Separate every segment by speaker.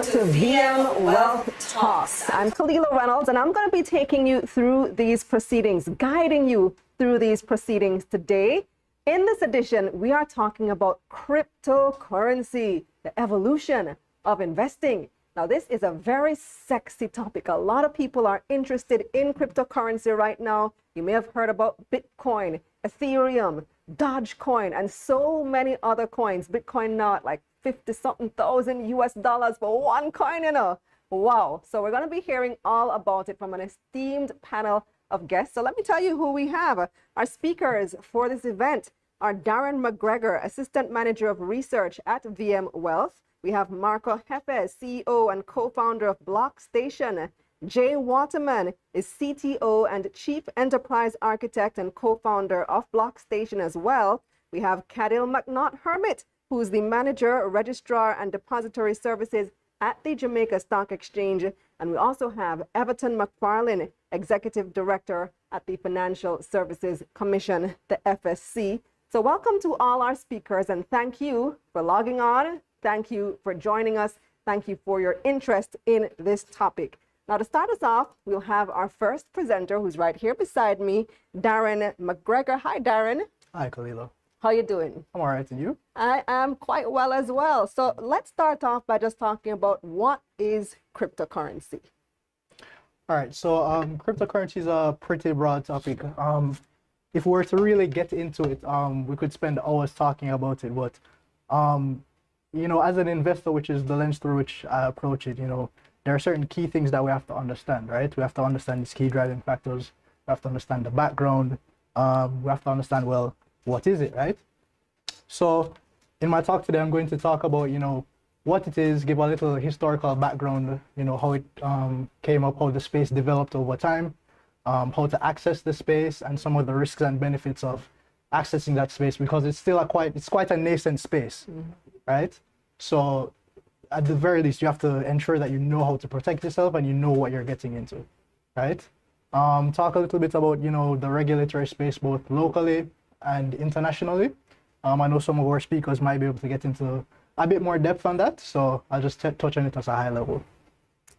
Speaker 1: Welcome to VM Wealth Talks. I'm Kalila Reynolds, and I'm going to be taking you through these proceedings, guiding you through these proceedings today. In this edition, we are talking about cryptocurrency, the evolution of investing. Now, this is a very sexy topic. A lot of people are interested in cryptocurrency right now. You may have heard about Bitcoin, Ethereum, Dogecoin, and so many other coins. Bitcoin now at like 50-something thousand US dollars for one coin, you know. Wow. So we're going to be hearing all about it from an esteemed panel of guests. So let me tell you who we have. Our speakers for this event are Darren McGregor, Assistant Manager of Research at VM Wealth. We have Marco Hefes, CEO and co-founder of Blockstation. Jay Waterman is CTO and Chief Enterprise Architect and co-founder of Blockstation as well. We have Cadil McNaught-Hermit, who's the Manager, Registrar and Depository Services at the Jamaica Stock Exchange. And we also have Everton McFarlane, Executive Director at the Financial Services Commission, the FSC. So welcome to all our speakers, and thank you for logging on. Thank you for joining us. Thank you for your interest in this topic. Now, to start us off, we'll have our first presenter, who's right here beside me, Darren McGregor. Hi, Darren.
Speaker 2: Hi, Kalila.
Speaker 1: How you doing?
Speaker 2: I'm all right, and you?
Speaker 1: I am quite well as well. So let's start off by just talking about what is cryptocurrency.
Speaker 2: All right, so cryptocurrency is a pretty broad topic. If we were to really get into it, we could spend hours talking about it. But, you know, as an investor, which is the lens through which I approach it, you know, there are certain key things that we have to understand, right? We have to understand these key driving factors. We have to understand the background. We have to understand, well, what is it, right? So in my talk today, I'm going to talk about, you know, what it is, give a little historical background, you know, how it came up, how the space developed over time, how to access the space, and some of the risks and benefits of accessing that space, because it's still quite a nascent space, right? So at the very least, you have to ensure that you know how to protect yourself and you know what you're getting into, right? Talk a little bit about, you know, the regulatory space, both locally and internationally. I know some of our speakers might be able to get into a bit more depth on that, so I'll just touch on it at a high level.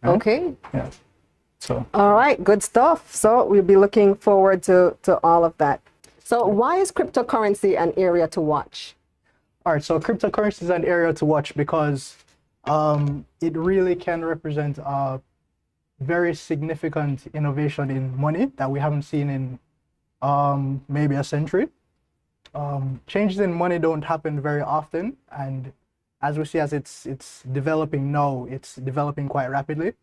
Speaker 2: Right?
Speaker 1: Okay.
Speaker 2: Yeah. So.
Speaker 1: All right, good stuff. So we'll be looking forward to all of that. So why is cryptocurrency an area to watch?
Speaker 2: All right, so cryptocurrency is an area to watch because it really can represent a very significant innovation in money that we haven't seen in maybe a century. Changes in money don't happen very often, and as we see, as it's developing now, it's developing quite rapidly.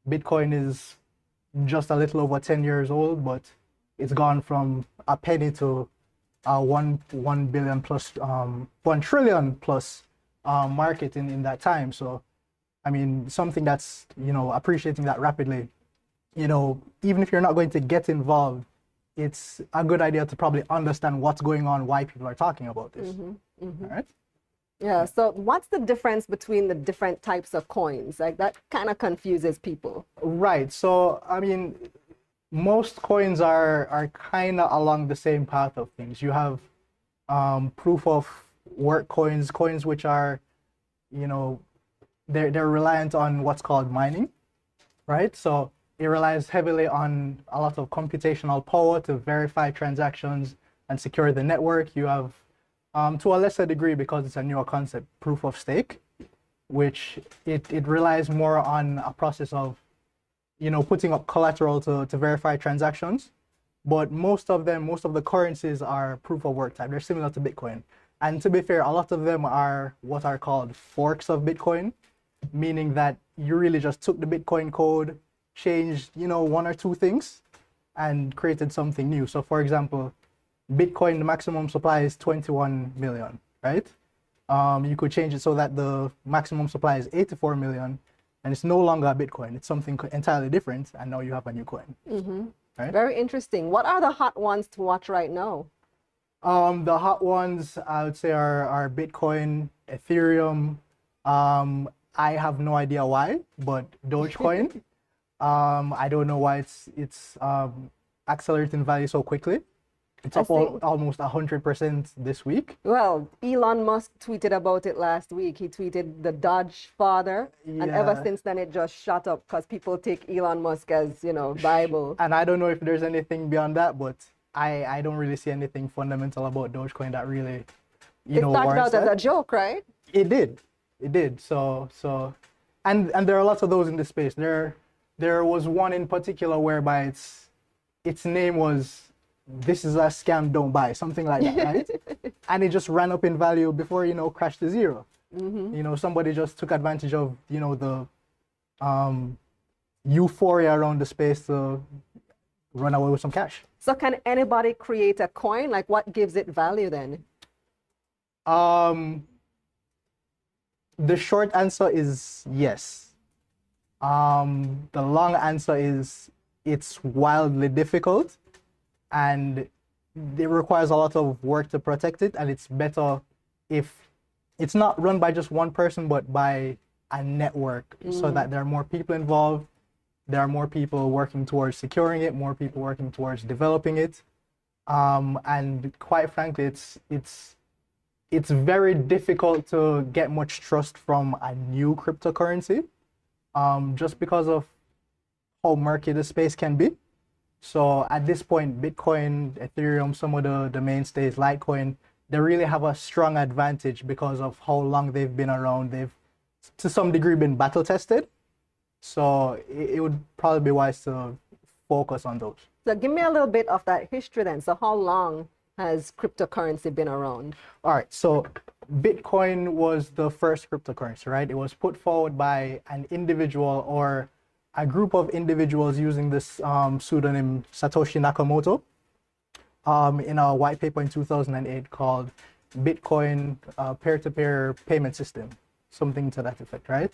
Speaker 2: Bitcoin is just a little over 10 years old, but it's gone from a penny to 1 billion plus 1 trillion plus market in that time. So I mean, something that's, you know, appreciating that rapidly, you know, even if you're not going to get involved, it's a good idea to probably understand what's going on, why people are talking about this. All right.
Speaker 1: Yeah, so what's the difference between the different types of coins? Like, that kind of confuses people.
Speaker 2: Right. So I mean, most coins are kind of along the same path of things. You have proof of work coins, coins which are, you know, they're reliant on what's called mining, right? So it relies heavily on a lot of computational power to verify transactions and secure the network. You have, to a lesser degree, because it's a newer concept, proof of stake, which it relies more on a process of, you know, putting up collateral to verify transactions. But most of the currencies are proof of work type. They're similar to Bitcoin. And to be fair, a lot of them are what are called forks of Bitcoin, meaning that you really just took the Bitcoin code, changed, you know, one or two things, and created something new. So for example, Bitcoin, the maximum supply is 21 million, right? You could change it so that the maximum supply is 84 million, and it's no longer a Bitcoin. It's something entirely different, and now you have a new coin. Right?
Speaker 1: Very interesting. What are the hot ones to watch right now?
Speaker 2: The hot ones, I would say, are Bitcoin, Ethereum. I have no idea why, but Dogecoin. I don't know why it's accelerating value so quickly. It's
Speaker 1: I
Speaker 2: up
Speaker 1: think,
Speaker 2: almost 100% this week.
Speaker 1: well, Elon Musk tweeted about it last week. He tweeted the Dodge father, and ever
Speaker 2: Yeah.
Speaker 1: since then it just shot up because people take Elon Musk as, Bible.
Speaker 2: And I don't know if there's anything beyond that, but I don't really see anything fundamental about Dogecoin that really,
Speaker 1: It started
Speaker 2: warrants
Speaker 1: out as
Speaker 2: that.
Speaker 1: a joke, right?
Speaker 2: It did. It did. So and there are lots of those in the space. There was one in particular whereby its name was "This is a scam, don't buy," something like that, right? And it just ran up in value before crashed to zero. Somebody just took advantage of the euphoria around the space to run away with some cash.
Speaker 1: So can anybody create a coin? Like what gives it value then?
Speaker 2: The short answer is yes. The long answer is it's wildly difficult and it requires a lot of work to protect it, and it's better if it's not run by just one person but by a network, so that there are more people involved, there are more people working towards securing it, more people working towards developing it. And quite frankly, it's very difficult to get much trust from a new cryptocurrency, just because of how murky the space can be. So at this point, Bitcoin, Ethereum, some of the mainstays, Litecoin, they really have a strong advantage because of how long they've been around. They've, to some degree, been battle tested. So it would probably be wise to focus on those.
Speaker 1: So give me a little bit of that history then. So how long has cryptocurrency been around?
Speaker 2: All right, so Bitcoin was the first cryptocurrency, right? It was put forward by an individual or a group of individuals using this pseudonym Satoshi Nakamoto in a white paper in 2008 called Bitcoin Peer-to-Peer Payment System, something to that effect, right?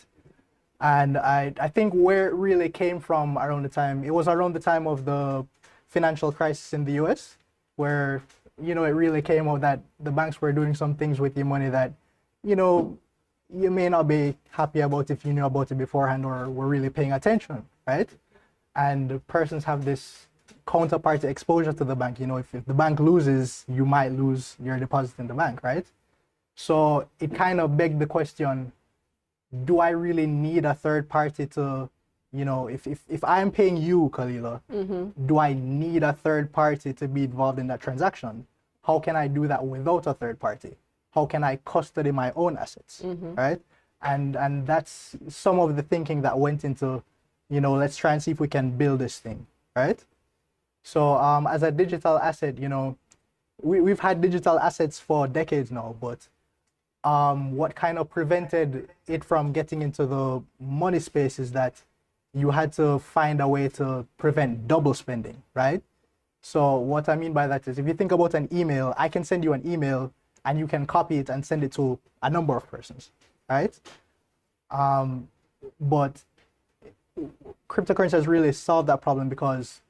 Speaker 2: And I think where it really came from around the time, it was around the time of the financial crisis in the US, where, it really came out that the banks were doing some things with your money that, you may not be happy about if you knew about it beforehand or were really paying attention, right? And persons have this counterparty exposure to the bank. If the bank loses, you might lose your deposit in the bank, right? So it kind of begged the question, do I really need a third party to, if I'm paying you, Kalila, do I need a third party to be involved in that transaction? How can I do that without a third party? How can I custody my own assets, right? And that's some of the thinking that went into, let's try and see if we can build this thing, right? So as a digital asset, we've had digital assets for decades now, but what kind of prevented it from getting into the money space is that you had to find a way to prevent double spending, right? So what I mean by that is, if you think about an email, I can send you an email and you can copy it and send it to a number of persons, right? But cryptocurrency has really solved that problem because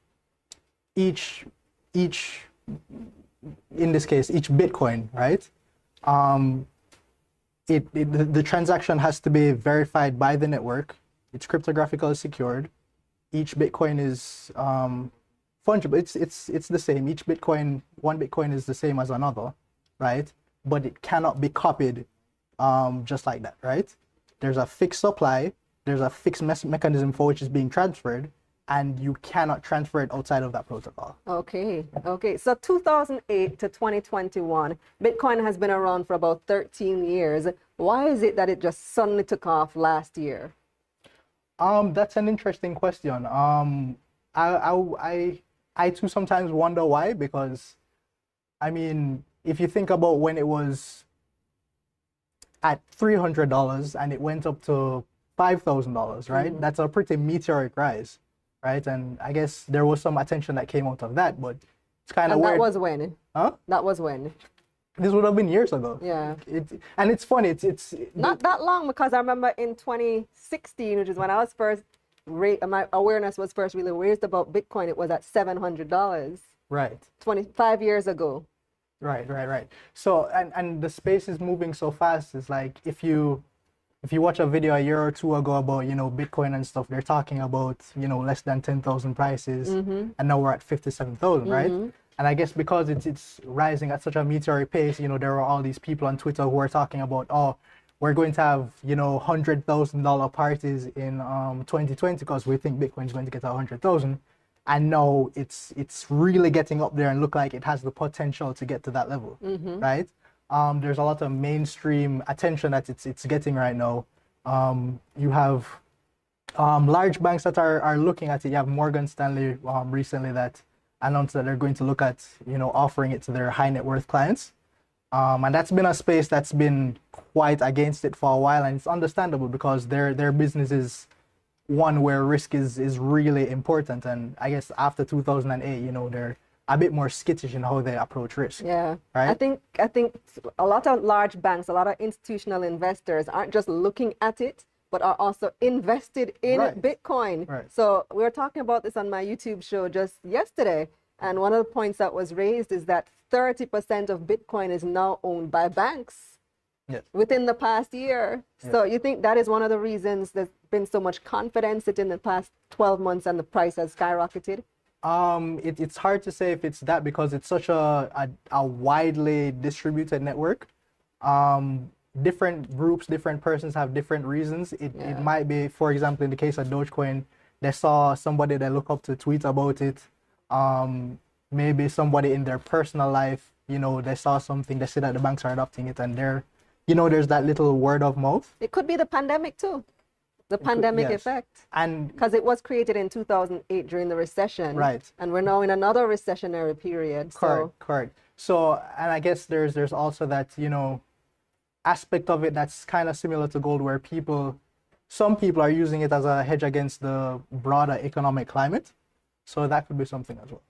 Speaker 2: each in this case, each Bitcoin, right? The transaction has to be verified by the network. It's cryptographically secured. Each Bitcoin is fungible. It's the same. Each Bitcoin, one Bitcoin is the same as another, right? But it cannot be copied just like that, right? There's a fixed supply. There's a fixed mechanism for which is being transferred, and you cannot transfer it outside of that protocol.
Speaker 1: Okay. So 2008 to 2021, Bitcoin has been around for about 13 years. Why is it that it just suddenly took off last year?
Speaker 2: That's an interesting question. I too sometimes wonder why, because, I mean, if you think about when it was at $300 and it went up to $5,000, right? That's a pretty meteoric rise, right? And I guess there was some attention that came out of that, but it's kind of weird.
Speaker 1: That was when?
Speaker 2: Huh?
Speaker 1: That was when?
Speaker 2: This would have been years ago.
Speaker 1: Yeah.
Speaker 2: And it's funny. It's
Speaker 1: not that long, because I remember in 2016, which is when I was first, my awareness was first really raised about Bitcoin. It was at $700.
Speaker 2: Right.
Speaker 1: 25 years ago.
Speaker 2: Right. So and the space is moving so fast. It's like if you watch a video a year or two ago about Bitcoin and stuff, they're talking about less than 10,000 prices, and now we're at 57,000, right? And I guess because it's rising at such a meteoric pace, you know, there are all these people on Twitter who are talking about, oh, we're going to have, you know, $100,000 parties in 2020 because we think Bitcoin is going to get to 100,000. And now it's really getting up there and look like it has the potential to get to that level, right? There's a lot of mainstream attention that it's getting right now. You have large banks that are looking at it. You have Morgan Stanley recently that announced that they're going to look at, you know, offering it to their high net worth clients. And that's been a space that's been quite against it for a while, and it's understandable because their business is one where risk is really important. And I guess after 2008, you know, they're a bit more skittish in how they approach risk.
Speaker 1: Yeah,
Speaker 2: right.
Speaker 1: I think a lot of large banks, a lot of institutional investors aren't just looking at it, but are also invested in Bitcoin.
Speaker 2: Right.
Speaker 1: So we were talking about this on my YouTube show just yesterday. And one of the points that was raised is that 30% of Bitcoin is now owned by banks within the past year. So you think that is one of the reasons there's been so much confidence that in the past 12 months and the price has skyrocketed?
Speaker 2: It's hard to say if it's that because it's such a widely distributed network. Different groups, different persons have different reasons. It might be, for example, in the case of Dogecoin, they saw somebody they look up to tweet about it. Maybe somebody in their personal life, you know, they saw something, they see that the banks are adopting it, and they're, you know, there's that little word of mouth.
Speaker 1: It could be the pandemic too. The pandemic effect.
Speaker 2: And
Speaker 1: because it was created in 2008 during the recession.
Speaker 2: Right.
Speaker 1: And we're now in another recessionary period.
Speaker 2: Correct. So, and I guess there's also that, you know, aspect of it that's kind of similar to gold where some people are using it as a hedge against the broader economic climate. So that could be something as well.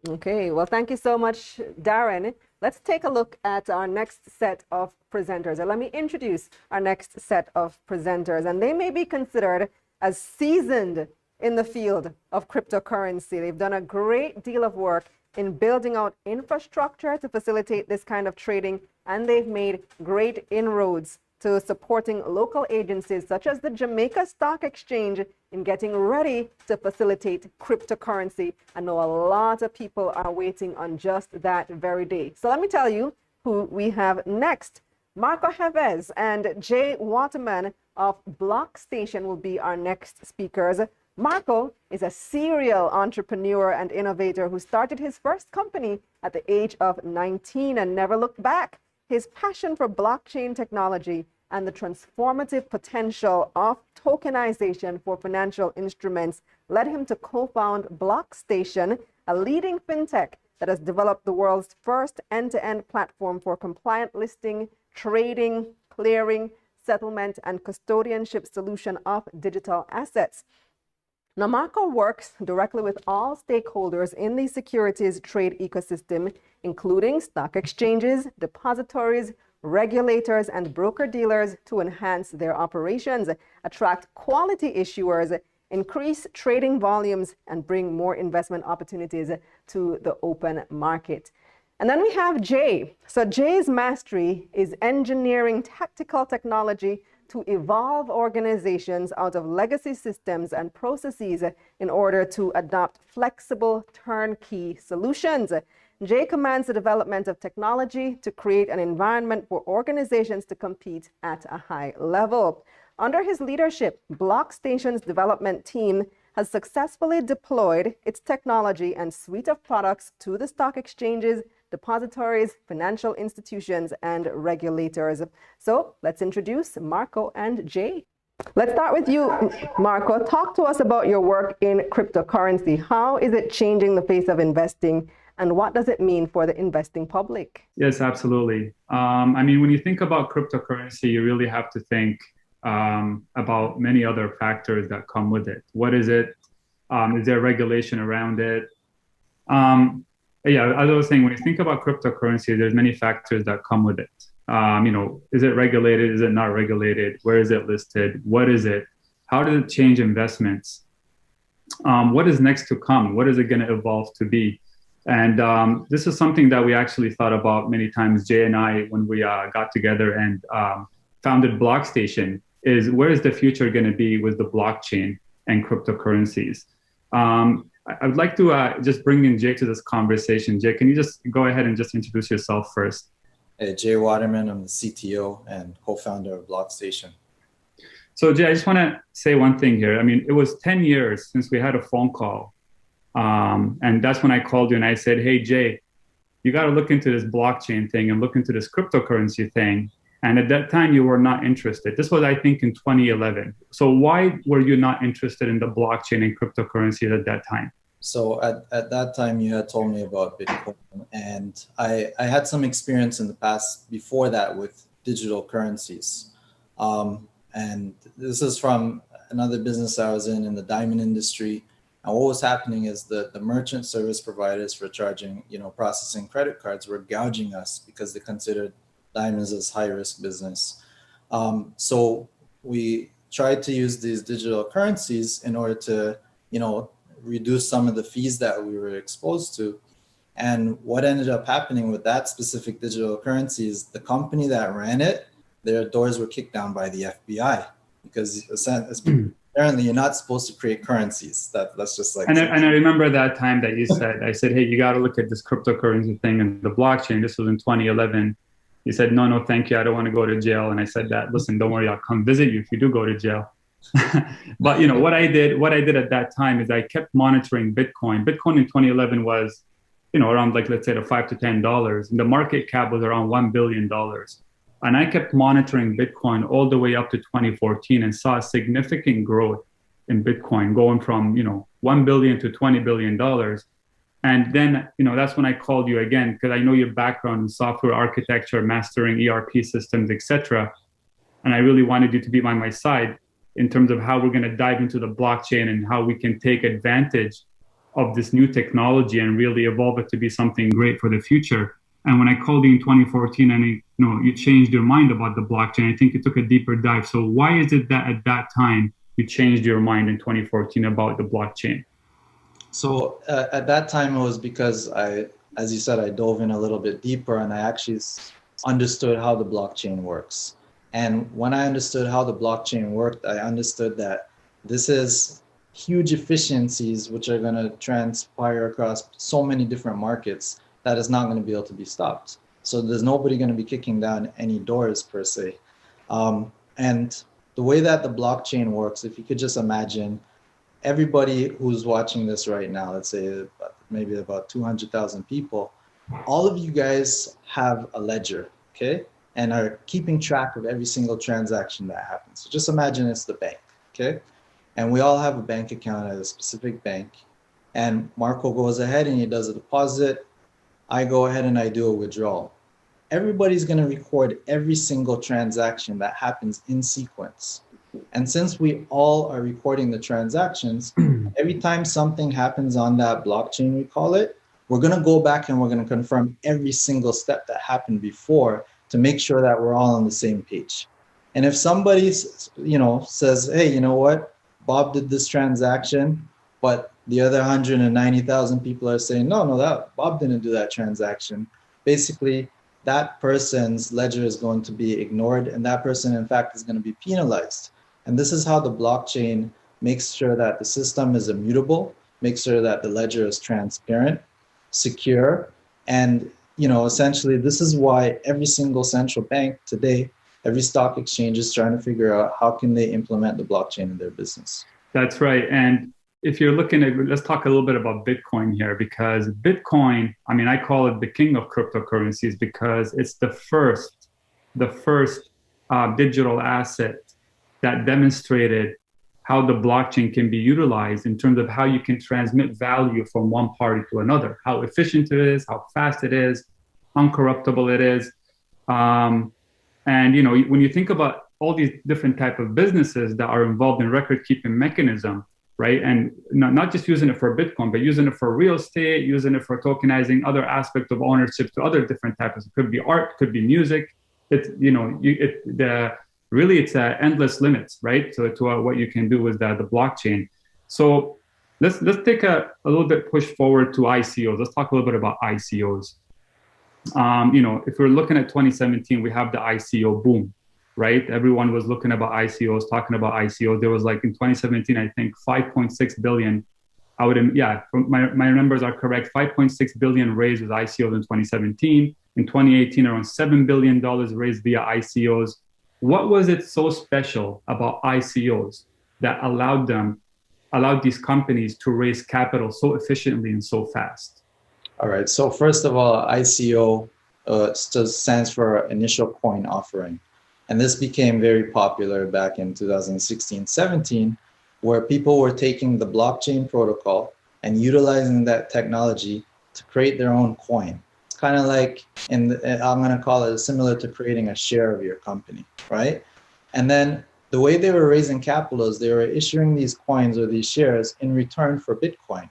Speaker 1: Okay, well, thank you so much, Darren. Let's take a look at our next set of presenters. And let me introduce our next set of presenters. And they may be considered as seasoned in the field of cryptocurrency. They've done a great deal of work in building out infrastructure to facilitate this kind of trading, and they've made great inroads to supporting local agencies such as the Jamaica Stock Exchange in getting ready to facilitate cryptocurrency. I know a lot of people are waiting on just that very day. So let me tell you who we have next. Marco Heves and Jay Waterman of Blockstation will be our next speakers. Marco is a serial entrepreneur and innovator who started his first company at the age of 19 and never looked back. His passion for blockchain technology and the transformative potential of tokenization for financial instruments led him to co-found Blockstation, a leading fintech that has developed the world's first end-to-end platform for compliant listing, trading, clearing, settlement, and custodianship solution of digital assets. Now, Marco works directly with all stakeholders in the securities trade ecosystem, including stock exchanges, depositories, regulators, and broker-dealers to enhance their operations, attract quality issuers, increase trading volumes, and bring more investment opportunities to the open market. And then we have Jay. So Jay's mastery is engineering tactical technology to evolve organizations out of legacy systems and processes in order to adopt flexible turnkey solutions. Jay commands the development of technology to create an environment for organizations to compete at a high level. Under his leadership, Blockstation's development team has successfully deployed its technology and suite of products to the stock exchanges, depositories, financial institutions, and regulators. So let's introduce Marco and Jay. Let's start with you, Marco. Talk to us about your work in cryptocurrency. How is it changing the face of investing, and what does it mean for the investing public?
Speaker 3: Yes, absolutely. I mean, when you think about cryptocurrency, you really have to think about many other factors that come with it. What is it? Is there regulation around it? Yeah, as I was saying, when you think about cryptocurrency, there's many factors that come with it. You know, is it regulated? Is it not regulated? Where is it listed? What is it? How does it change investments? What is next to come? What is it going to evolve to be? And this is something that we actually thought about many times, Jay and I, when we got together and founded Blockstation, is where is the future going to be with the blockchain and cryptocurrencies? I would like to just bring in Jay to this conversation. Jay, can you just go ahead and just introduce yourself first?
Speaker 4: Hey, Jay Waterman, I'm the CTO and co-founder of Blockstation.
Speaker 3: So Jay, I just want to say one thing here. I mean, it was 10 years since we had a phone call. And that's when I called you and I said, hey, Jay, you got to look into this blockchain thing and look into this cryptocurrency thing. And at that time, you were not interested. This was, I think, in 2011. So why were you not interested in the blockchain and cryptocurrency at that time?
Speaker 4: So at that time, you had told me about Bitcoin. And I had some experience in the past before that with digital currencies. And this is from another business I was in the diamond industry. And what was happening is the merchant service providers for charging, processing credit cards were gouging us because they considered diamonds as high risk business. So we tried to use these digital currencies in order to, reduce some of the fees that we were exposed to. And what ended up happening with that specific digital currency is the company that ran it, their doors were kicked down by the FBI because apparently you're not supposed to create currencies. That's just like.
Speaker 3: And I remember that time that you said, I said, hey, you got to look at this cryptocurrency thing and the blockchain. This was in 2011. You said, no, thank you. I don't want to go to jail. And I said that, listen, don't worry, I'll come visit you if you do go to jail. But what I did at that time is I kept monitoring Bitcoin. Bitcoin in 2011 was, around like, let's say the $5 to $10. And the market cap was around $1 billion. And I kept monitoring Bitcoin all the way up to 2014 and saw a significant growth in Bitcoin going from, $1 billion to $20 billion. And then, that's when I called you again, because I know your background in software architecture, mastering ERP systems, etc. And I really wanted you to be by my side in terms of how we're going to dive into the blockchain and how we can take advantage of this new technology and really evolve it to be something great for the future. And when I called you in 2014 and you changed your mind about the blockchain, I think you took a deeper dive. So why is it that at that time you changed your mind in 2014 about the blockchain?
Speaker 4: So at that time, it was because as you said, I dove in a little bit deeper and I actually understood how the blockchain works. And when I understood how the blockchain worked, I understood that this is huge efficiencies which are going to transpire across so many different markets that is not going to be able to be stopped. So there's nobody going to be kicking down any doors per se. And the way that the blockchain works, if you could just imagine everybody who's watching this right now, let's say maybe about 200,000 people, all of you guys have a ledger, okay? And are keeping track of every single transaction that happens. So just imagine it's the bank, okay? And we all have a bank account at a specific bank. And Marco goes ahead and he does a deposit. I go ahead and I do a withdrawal. Everybody's gonna record every single transaction that happens in sequence. And since we all are recording the transactions, every time something happens on that blockchain, we call it, we're gonna go back and we're gonna confirm every single step that happened before to make sure that we're all on the same page. And if somebody, says, hey, you know what, Bob did this transaction, but the other 190,000 people are saying, no, that Bob didn't do that transaction. Basically, that person's ledger is going to be ignored, and that person, in fact, is going to be penalized. And this is how the blockchain makes sure that the system is immutable, makes sure that the ledger is transparent, secure, and essentially, this is why every single central bank today, every stock exchange is trying to figure out how can they implement the blockchain in their business.
Speaker 3: That's right. And if you're looking at, let's talk a little bit about Bitcoin here, because Bitcoin, I call it the king of cryptocurrencies because it's the first digital asset that demonstrated how the blockchain can be utilized in terms of how you can transmit value from one party to another, how efficient it is, how fast it is, uncorruptible it is. And, when you think about all these different type of businesses that are involved in record-keeping mechanism, right? And not just using it for Bitcoin, but using it for real estate, using it for tokenizing other aspects of ownership to other different types. It could be art, could be music. Really, it's endless limits, right? So to what you can do with the blockchain. So let's take a little bit push forward to ICOs. Let's talk a little bit about ICOs. If we're looking at 2017, we have the ICO boom, right? Everyone was looking about ICOs, talking about ICOs. There was like in 2017, I think 5.6 billion yeah, my numbers are correct. 5.6 billion raised with ICOs in 2017. In 2018, around $7 billion raised via ICOs. What was it so special about ICOs that allowed these companies to raise capital so efficiently and so fast?
Speaker 4: All right. So first of all, ICO stands for Initial Coin Offering. And this became very popular back in 2016-17, where people were taking the blockchain protocol and utilizing that technology to create their own coin. It's kind of like, I'm going to call it similar to creating a share of your company, right? And then the way they were raising capital is they were issuing these coins or these shares in return for Bitcoin.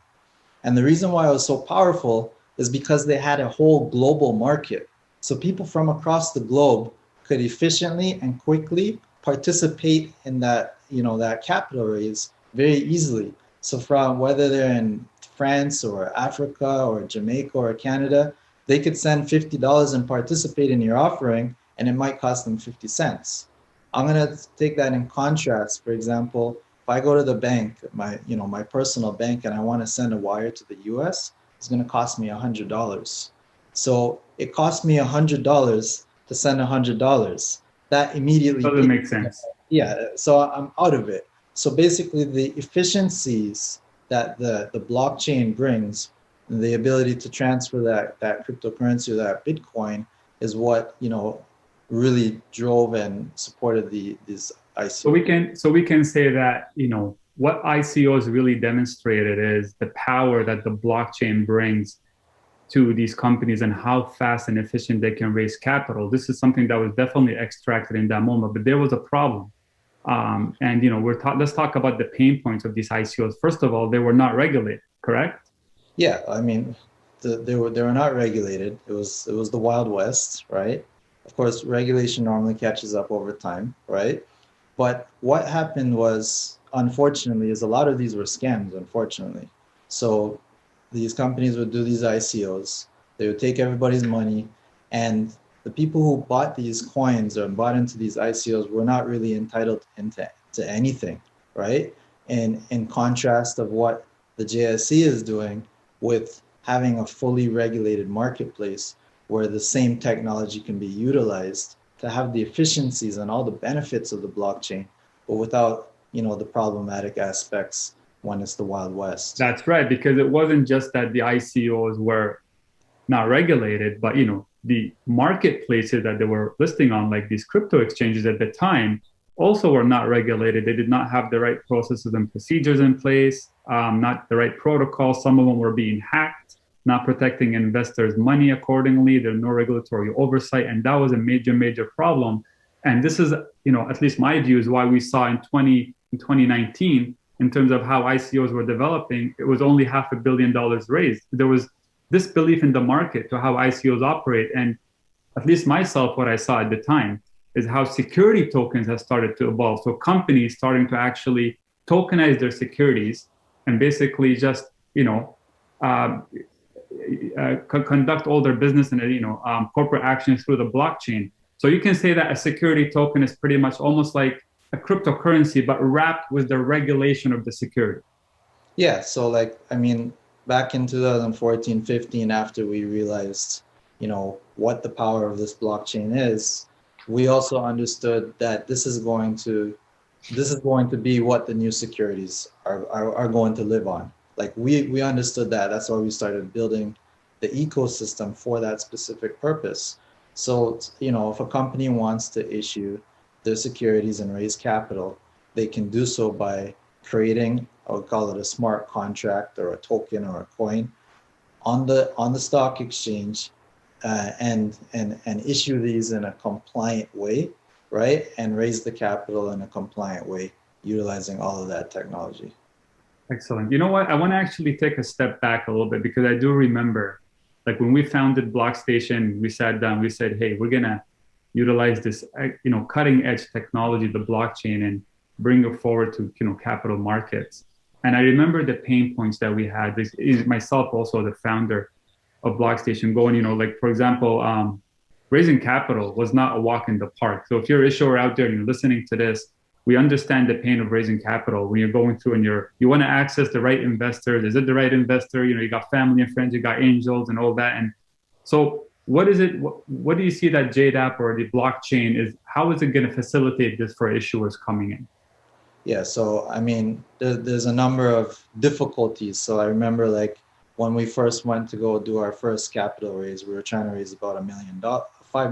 Speaker 4: And the reason why it was so powerful is because they had a whole global market. So people from across the globe could efficiently and quickly participate in that, that capital raise very easily. So from whether they're in France or Africa or Jamaica or Canada, they could send $50 and participate in your offering, and it might cost them 50 cents. I'm gonna take that in contrast. For example, if I go to the bank, my personal bank, and I want to send a wire to the US, it's gonna cost me $100. So it cost me $100 to send $100. That immediately
Speaker 3: doesn't make sense.
Speaker 4: Yeah, so I'm out of it. So basically, the efficiencies that the blockchain brings, and the ability to transfer that cryptocurrency or that Bitcoin, is what really drove and supported these ICOs.
Speaker 3: So we can say that what ICOs really demonstrated is the power that the blockchain brings to these companies and how fast and efficient they can raise capital. This is something that was definitely extracted in that moment, but there was a problem. And let's talk about the pain points of these ICOs. First of all, they were not regulated, correct?
Speaker 4: Yeah, I mean, they were not regulated. It was the Wild West, right? Of course, regulation normally catches up over time, right? But what happened was, unfortunately, is a lot of these were scams, unfortunately. So these companies would do these ICOs, they would take everybody's money, and the people who bought these coins or bought into these ICOs were not really entitled to anything, right? And in contrast of what the JSE is doing with having a fully regulated marketplace where the same technology can be utilized to have the efficiencies and all the benefits of the blockchain, but without the problematic aspects when it's the Wild West.
Speaker 3: That's right, because it wasn't just that the ICOs were not regulated, but the marketplaces that they were listing on, like these crypto exchanges at the time, also were not regulated. They did not have the right processes and procedures in place, not the right protocols. Some of them were being hacked, not protecting investors' money accordingly. There's no regulatory oversight, and that was a major, major problem. And this is, at least my view is why we saw in 2019, in terms of how ICOs were developing, it was only $500 million raised. There was disbelief in the market to how ICOs operate. And at least myself, what I saw at the time is how security tokens have started to evolve. So companies starting to actually tokenize their securities and basically just, conduct all their business and, corporate actions through the blockchain. So you can say that a security token is pretty much almost like a cryptocurrency, but wrapped with the regulation of the security.
Speaker 4: Yeah, so back in 2014, 15, after we realized, what the power of this blockchain is, we also understood that this is going to be what the new securities are going to live on. Like we understood that. That's why we started building the ecosystem for that specific purpose. So, if a company wants to issue their securities and raise capital, they can do so by creating, I would call it a smart contract or a token or a coin on the stock exchange, and issue these in a compliant way, right? And raise the capital in a compliant way, utilizing all of that technology.
Speaker 3: Excellent. You know what? I want to actually take a step back a little bit, because I do remember, like when we founded Blockstation, we sat down, we said, hey, we're going to utilize this, cutting edge technology, the blockchain, and bring it forward to, capital markets. And I remember the pain points that we had. This is myself also the founder of Blockstation, going, like, for example, raising capital was not a walk in the park. So if you're an issuer out there and you're listening to this, we understand the pain of raising capital when you're going through and you want to access the right investors. Is it the right investor? You got family and friends, you got angels and all that. And so what is it? What do you see that JDAP or the blockchain is? How is it going to facilitate this for issuers coming in?
Speaker 4: Yeah, so I mean, there's a number of difficulties. So I remember like when we first went to go do our first capital raise, we were trying to raise about $5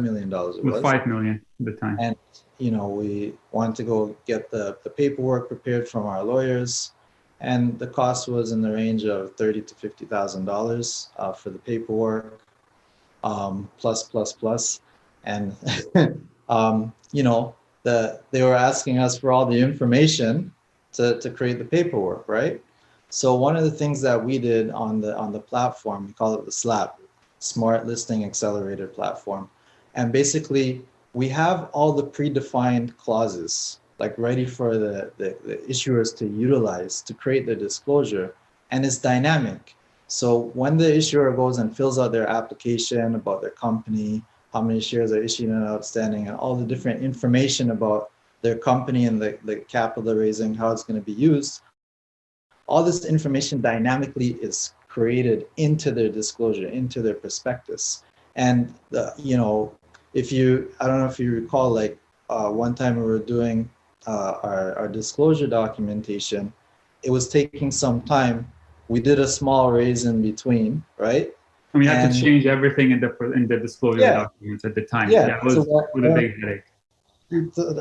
Speaker 4: million. It was
Speaker 3: 5 million at the time.
Speaker 4: And we wanted to go get the paperwork prepared from our lawyers, and the cost was in the range of $30,000 to $50,000 for the paperwork, plus. And they were asking us for all the information to create the paperwork, right? So one of the things that we did on the platform, we call it the SLAP, Smart Listing Accelerator Platform, and basically we have all the predefined clauses like ready for the issuers to utilize to create the disclosure, and it's dynamic. So when the issuer goes and fills out their application about their company, how many shares are issued and outstanding, and all the different information about their company and the capital they're raising, how it's going to be used, all this information dynamically is created into their disclosure, into their prospectus. And I don't know if you recall, like one time we were doing our disclosure documentation, it was taking some time. We did a small raise in between, right?
Speaker 3: And we had to change everything in the disclosure documents at the time.
Speaker 4: Yeah,
Speaker 3: it was with a big headache.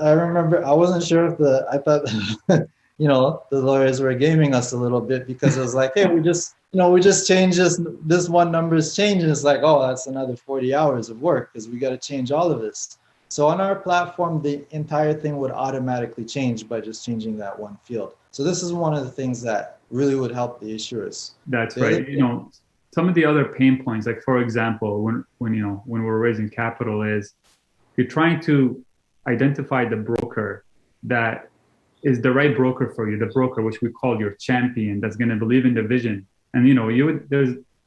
Speaker 4: I remember, I wasn't sure if I thought, the lawyers were gaming us a little bit, because it was like, hey, we just changed this one number's changed, and it's like, oh, that's another 40 hours of work because we got to change all of this. So on our platform, the entire thing would automatically change by just changing that one field. So this is one of the things that really would help the issuers.
Speaker 3: That's right. Some of the other pain points, like for example, when we're raising capital, is you're trying to identify the broker that is the right broker for you, the broker which we call your champion, that's going to believe in the vision. And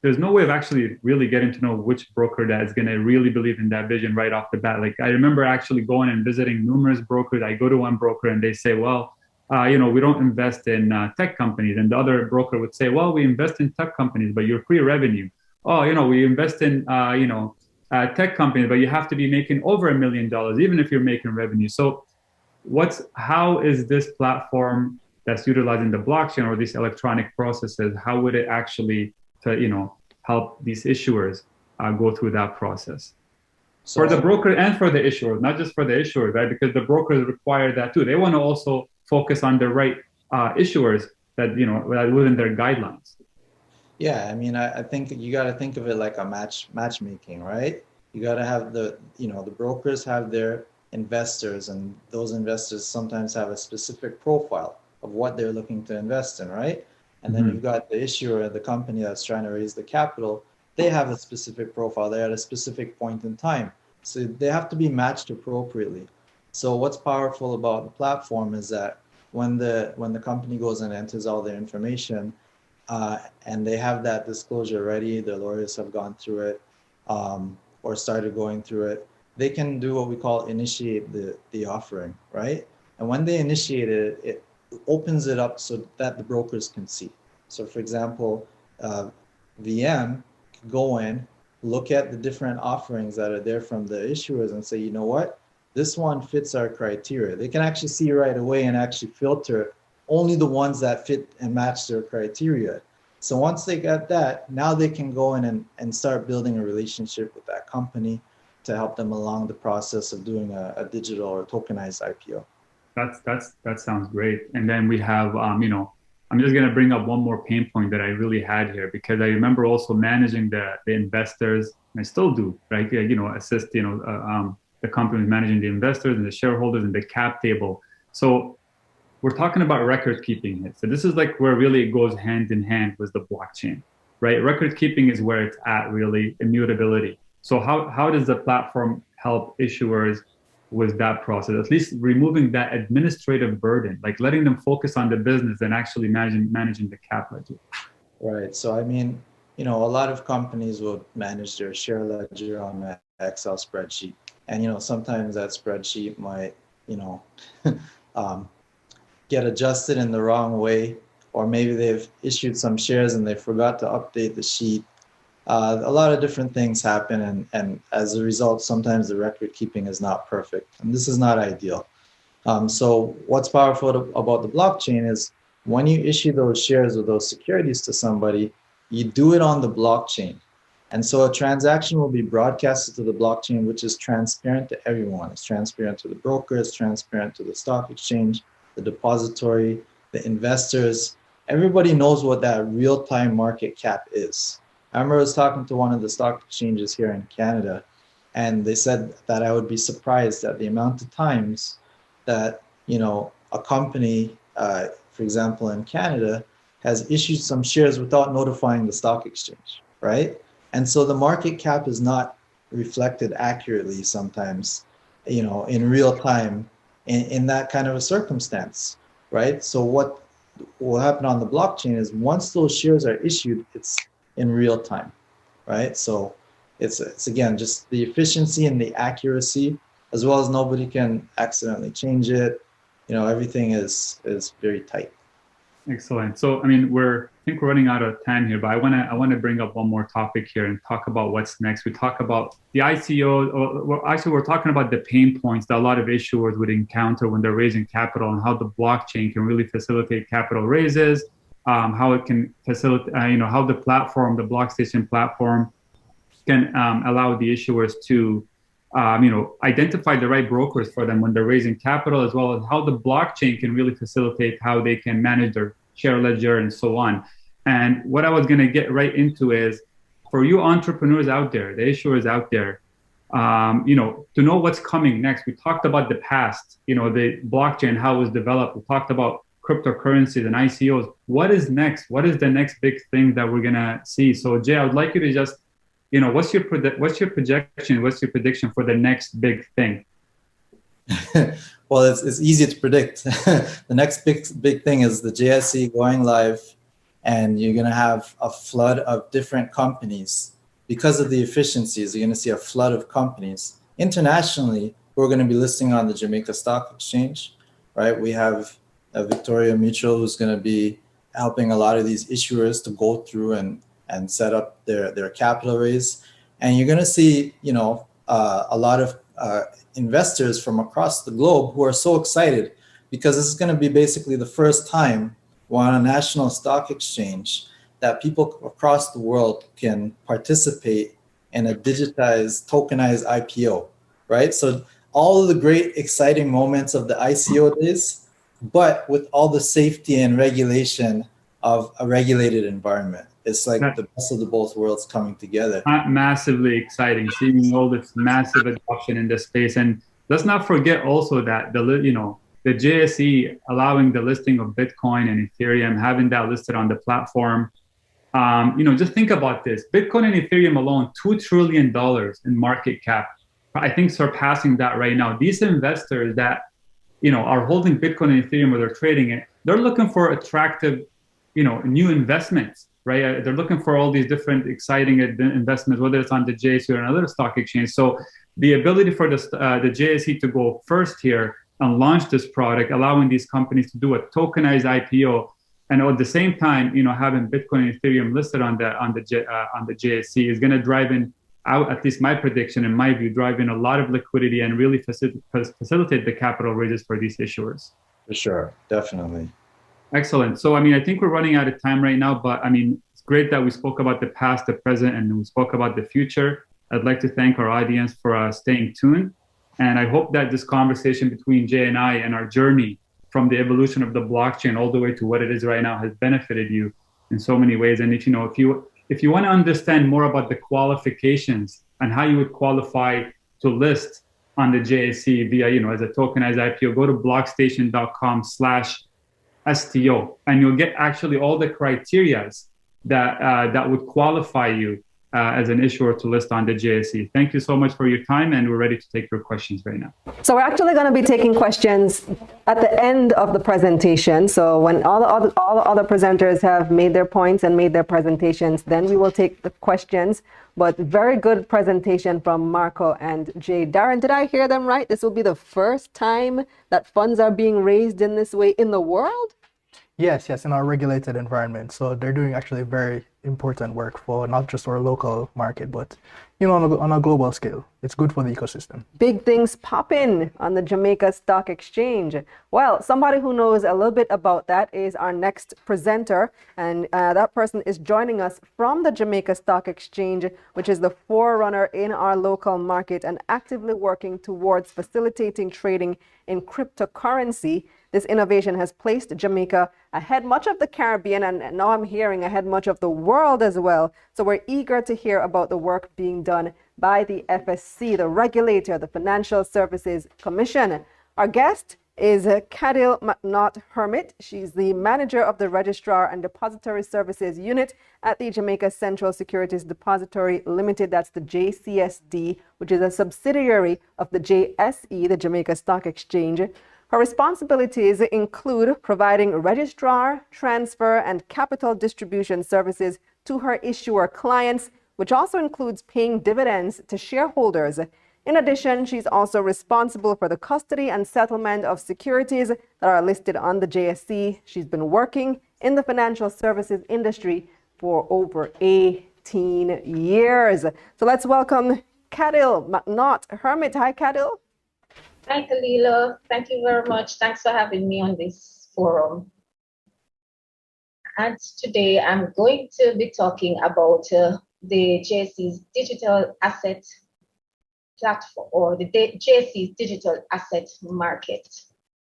Speaker 3: there's no way of actually really getting to know which broker that is going to really believe in that vision right off the bat. Like I remember actually going and visiting numerous brokers. I go to one broker and they say, well, we don't invest in tech companies. And the other broker would say, well, we invest in tech companies, but you're pre-revenue. Oh, we invest in, tech companies, but you have to be making over $1 million, even if you're making revenue. So how is this platform that's utilizing the blockchain or these electronic processes, how would it actually help these issuers go through that process? So, for the broker and for the issuers, not just for the issuers, right? Because the brokers require that too. They want to also focus on the right issuers that within their guidelines.
Speaker 4: Yeah, I mean, I think you got to think of it like a matchmaking, right? You got to have the brokers have their investors, and those investors sometimes have a specific profile of what they're looking to invest in, right? And then you've got the issuer, the company that's trying to raise the capital. They have a specific profile. They're at a specific point in time. So they have to be matched appropriately. So what's powerful about the platform is that when the company goes and enters all their information, and they have that disclosure ready, their lawyers have gone through it, or started going through it, they can do what we call initiate the offering, right? And when they initiate it, it opens it up so that the brokers can see. So for example, VM can go in, look at the different offerings that are there from the issuers and say, you know what, this one fits our criteria. They can actually see right away and actually filter only the ones that fit and match their criteria. So once they got that, now they can go in and start building a relationship with that company to help them along the process of doing a digital or tokenized IPO.
Speaker 3: That sounds great. And then we have, I'm just going to bring up one more pain point that I really had here, because I remember also managing the investors, and I still do, right? Assist, the company managing the investors and the shareholders and the cap table. So we're talking about record keeping here. So this is like where really it goes hand in hand with the blockchain, right? Record keeping is where it's at, really, immutability. So how does the platform help issuers with that process, at least removing that administrative burden, like letting them focus on the business and actually managing the cap ledger?
Speaker 4: Right. So, I mean, a lot of companies will manage their share ledger on an Excel spreadsheet. And, sometimes that spreadsheet might, get adjusted in the wrong way, or maybe they've issued some shares and they forgot to update the sheet. A lot of different things happen, and as a result, sometimes the record keeping is not perfect, and this is not ideal. So what's powerful about the blockchain is when you issue those shares or those securities to somebody, you do it on the blockchain. And so a transaction will be broadcasted to the blockchain, which is transparent to everyone. It's transparent to the broker, it's transparent to the stock exchange, the depository, the investors. Everybody knows what that real-time market cap is. I remember I was talking to one of the stock exchanges here in Canada, and they said that I would be surprised at the amount of times that, you know, a company, for example, in Canada, has issued some shares without notifying the stock exchange, right? And so the market cap is not reflected accurately sometimes, you know, in real time in that kind of a circumstance, right? So what will happen on the blockchain is once those shares are issued, it's in real time, right? So it's again, just the efficiency and the accuracy, as well as nobody can accidentally change it. You know, everything is very tight.
Speaker 3: Excellent. So, I mean, I think we're running out of time here, but I want to bring up one more topic here and talk about what's next. We talk about the ICO, or actually we're talking about the pain points that a lot of issuers would encounter when they're raising capital, and how the blockchain can really facilitate capital raises, how it can facilitate, how the platform, the Blockstation platform, can allow the issuers to identify the right brokers for them when they're raising capital, as well as how the blockchain can really facilitate how they can manage their share ledger and so on. And what I was going to get right into is, for you entrepreneurs out there, the issuers out there, to know what's coming next. We talked about the past, the blockchain, how it was developed. We talked about cryptocurrencies and ICOs. What is next? What is the next big thing that we're going to see? So Jay, I would like you to just what's your projection? What's your prediction for the next big thing?
Speaker 4: Well, it's easy to predict. The next big thing is the JSE going live, and you're going to have a flood of different companies. Because of the efficiencies, you're going to see a flood of companies. Internationally, we're going to be listing on the Jamaica Stock Exchange, right? We have Victoria Mutual, who's going to be helping a lot of these issuers to go through and set up their capital raise. And you're going to see, a lot of investors from across the globe who are so excited, because this is going to be basically the first time we're on a national stock exchange that people across the world can participate in a digitized, tokenized IPO, right? So all of the great, exciting moments of the ICO days, but with all the safety and regulation of a regulated environment. It's like the best of the both worlds coming together.
Speaker 3: Massively exciting, seeing all this massive adoption in this space. And let's not forget also that the JSE allowing the listing of Bitcoin and Ethereum, having that listed on the platform. Just think about this: Bitcoin and Ethereum alone, $2 trillion in market cap. I think surpassing that right now. These investors that are holding Bitcoin and Ethereum, or they're trading it, they're looking for attractive, new investments. Right? They're looking for all these different exciting investments, whether it's on the JSE or another stock exchange. So the ability for the JSE to go first here and launch this product, allowing these companies to do a tokenized IPO, and at the same time, having Bitcoin and Ethereum listed on the JSE is going to drive in, at least my prediction, in my view, drive in a lot of liquidity and really facilitate the capital raises for these issuers.
Speaker 4: For sure, definitely.
Speaker 3: Excellent. So, I think we're running out of time right now, but it's great that we spoke about the past, the present, and we spoke about the future. I'd like to thank our audience for staying tuned. And I hope that this conversation between Jay and I, and our journey from the evolution of the blockchain all the way to what it is right now, has benefited you in so many ways. And if you want to understand more about the qualifications and how you would qualify to list on the JSE via, as a tokenized IPO, go to blockstation.com/STO, and you'll get actually all the criterias that would qualify you as an issuer to list on the JSE. Thank you so much for your time, and we're ready to take your questions right now.
Speaker 1: So we're actually going to be taking questions at the end of the presentation. So when all the other presenters have made their points and made their presentations, then we will take the questions. But very good presentation from Marco and Jay. Darren, did I hear them right? This will be the first time that funds are being raised in this way in the world?
Speaker 2: Yes, in our regulated environment. So they're doing actually very important work for not just our local market, but on a global scale. It's good for the ecosystem.
Speaker 1: Big things popping on the Jamaica Stock Exchange. Well, somebody who knows a little bit about that is our next presenter, and that person is joining us from the Jamaica Stock Exchange, which is the forerunner in our local market and actively working towards facilitating trading in cryptocurrency. This innovation has placed Jamaica ahead much of the Caribbean, and now I'm hearing ahead much of the world as well. So we're eager to hear about the work being done by the FSC, the regulator, the Financial Services Commission. Our guest is Cadil McNaught Hermit. She's the manager of the Registrar and Depository Services Unit at the Jamaica Central Securities Depository Limited. That's the JCSD, which is a subsidiary of the JSE, the Jamaica Stock Exchange. Her responsibilities include providing registrar, transfer, and capital distribution services to her issuer clients, which also includes paying dividends to shareholders. In addition, she's also responsible for the custody and settlement of securities that are listed on the JSE. She's been working in the financial services industry for over 18 years. So let's welcome Cadil McNaught Hermit. Hi, Cadil.
Speaker 5: Hi, Kalila. Thank you very much. Thanks for having me on this forum. And today I'm going to be talking about the JSE's digital asset platform, or the JSE's digital asset market.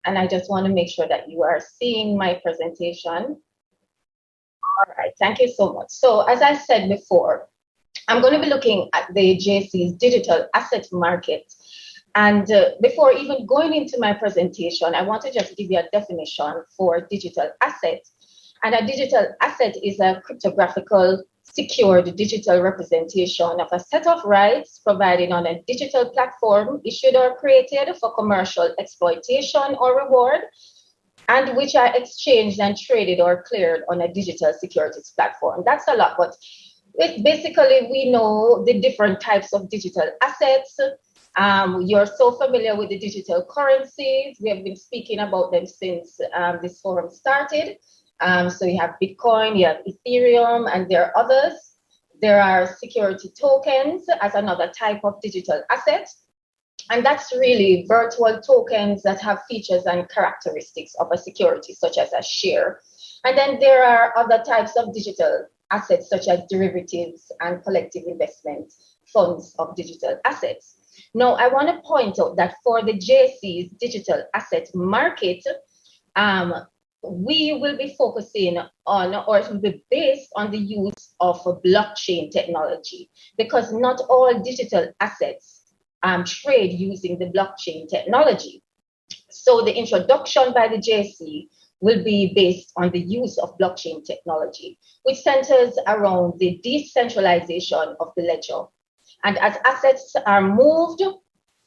Speaker 5: And I just want to make sure that you are seeing my presentation. All right, thank you so much. So as I said before, I'm going to be looking at the JSE's digital asset market. And before even going into my presentation, I want to just give you a definition for digital asset. And a digital asset is a cryptographical secured digital representation of a set of rights provided on a digital platform issued or created for commercial exploitation or reward, and which are exchanged and traded or cleared on a digital securities platform. That's a lot, but basically we know the different types of digital assets. You're so familiar with the digital currencies. We have been speaking about them since this forum started. So you have Bitcoin, you have Ethereum, and there are others. There are security tokens as another type of digital asset. And that's really virtual tokens that have features and characteristics of a security, such as a share. And then there are other types of digital assets, such as derivatives and collective investment funds of digital assets. Now, I want to point out that for the JSE's digital asset market, we will be focusing on, or it will be based on the use of blockchain technology, because not all digital assets trade using the blockchain technology. So the introduction by the JSE will be based on the use of blockchain technology, which centers around the decentralization of the ledger. And as assets are moved,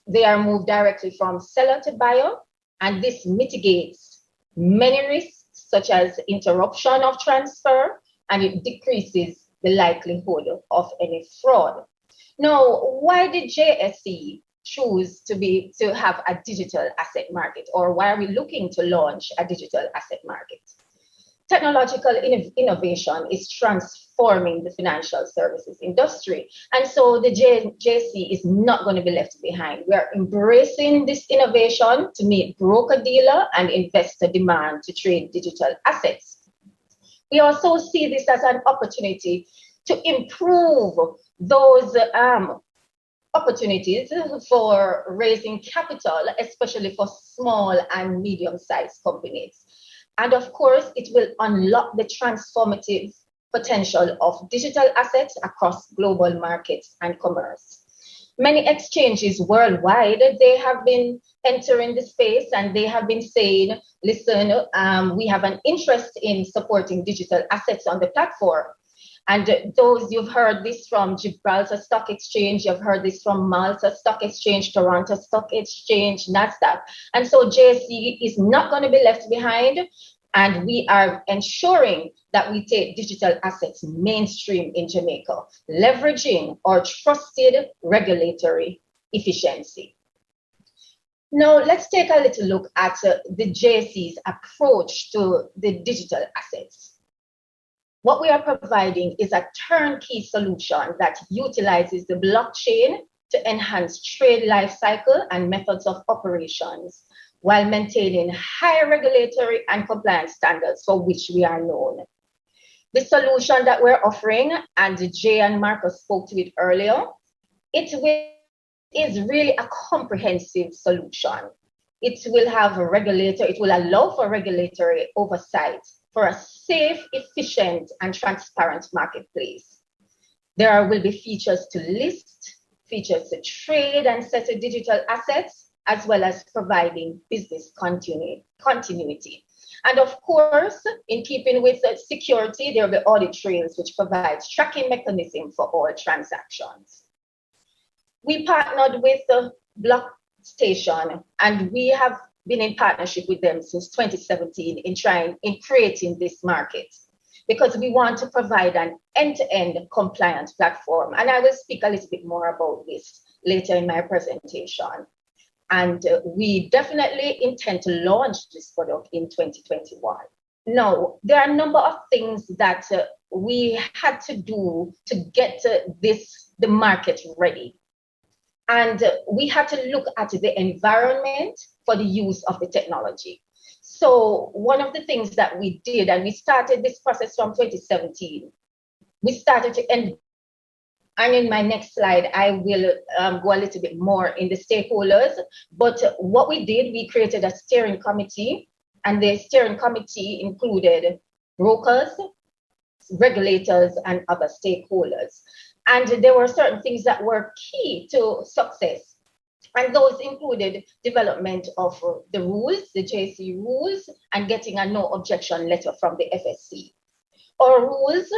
Speaker 5: they are moved directly from seller to buyer, and this mitigates many risks, such as interruption of transfer, and it decreases the likelihood of any fraud. Now, why did JSE choose to have a digital asset market, or why are we looking to launch a digital asset market? Technological innovation is transforming the financial services industry. And so the JSE is not going to be left behind. We are embracing this innovation to meet broker-dealer and investor demand to trade digital assets. We also see this as an opportunity to improve those opportunities for raising capital, especially for small and medium-sized companies. And of course, it will unlock the transformative potential of digital assets across global markets and commerce. Many exchanges worldwide, they have been entering the space, and they have been saying, listen, we have an interest in supporting digital assets on the platform. And those, you've heard this from Gibraltar Stock Exchange, you've heard this from Malta Stock Exchange, Toronto Stock Exchange, NASDAQ. And so JSE is not going to be left behind. And we are ensuring that we take digital assets mainstream in Jamaica, leveraging our trusted regulatory efficiency. Now, let's take a little look at the JSE's approach to the digital assets. What we are providing is a turnkey solution that utilizes the blockchain to enhance trade life cycle and methods of operations while maintaining high regulatory and compliance standards for which we are known. The solution that we're offering, and Jay and Marcus spoke to it earlier, is really a comprehensive solution. It will have a regulator, it will allow for regulatory oversight for a safe, efficient, and transparent marketplace. There will be features to list, features to trade and settle digital assets, as well as providing business continuity. And of course, in keeping with security, there will be audit trails, which provides tracking mechanism for all transactions. We partnered with Blockstation, and we have been in partnership with them since 2017 in creating this market, because we want to provide an end-to-end compliant platform. And I will speak a little bit more about this later in my presentation. And we definitely intend to launch this product in 2021. Now, there are a number of things that we had to do to get the market ready. And we had to look at the environment for the use of the technology. So one of the things that we did, and we started this process from 2017, we started to end. And in my next slide, I will go a little bit more in the stakeholders. But what we did, we created a steering committee, and the steering committee included brokers, regulators, and other stakeholders. And there were certain things that were key to success. And those included development of the rules, the JSE rules, and getting a no objection letter from the FSC. Our rules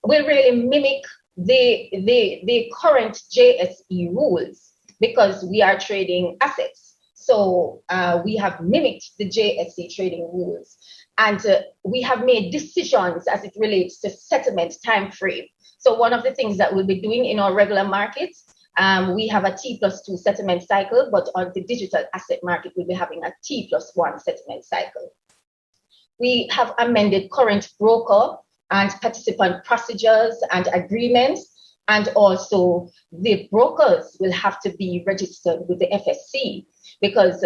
Speaker 5: will really mimic the current JSE rules, because we are trading assets. So we have mimicked the JSE trading rules, and we have made decisions as it relates to settlement time frame. So one of the things that we'll be doing in our regular markets, we have a T+2 settlement cycle, but on the digital asset market, we'll be having a T+1 settlement cycle. We have amended current broker and participant procedures and agreements, and also the brokers will have to be registered with the FSC, because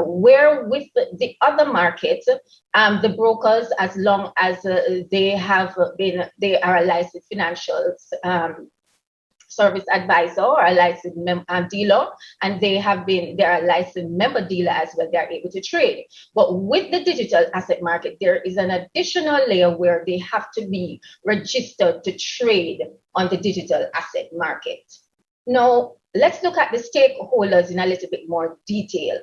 Speaker 5: where with the other markets, the brokers, as long as they are a licensed financial service advisor or a licensed dealer, and they are a licensed member dealer as well, they are able to trade. But with the digital asset market, there is an additional layer where they have to be registered to trade on the digital asset market. Now, let's look at the stakeholders in a little bit more detail.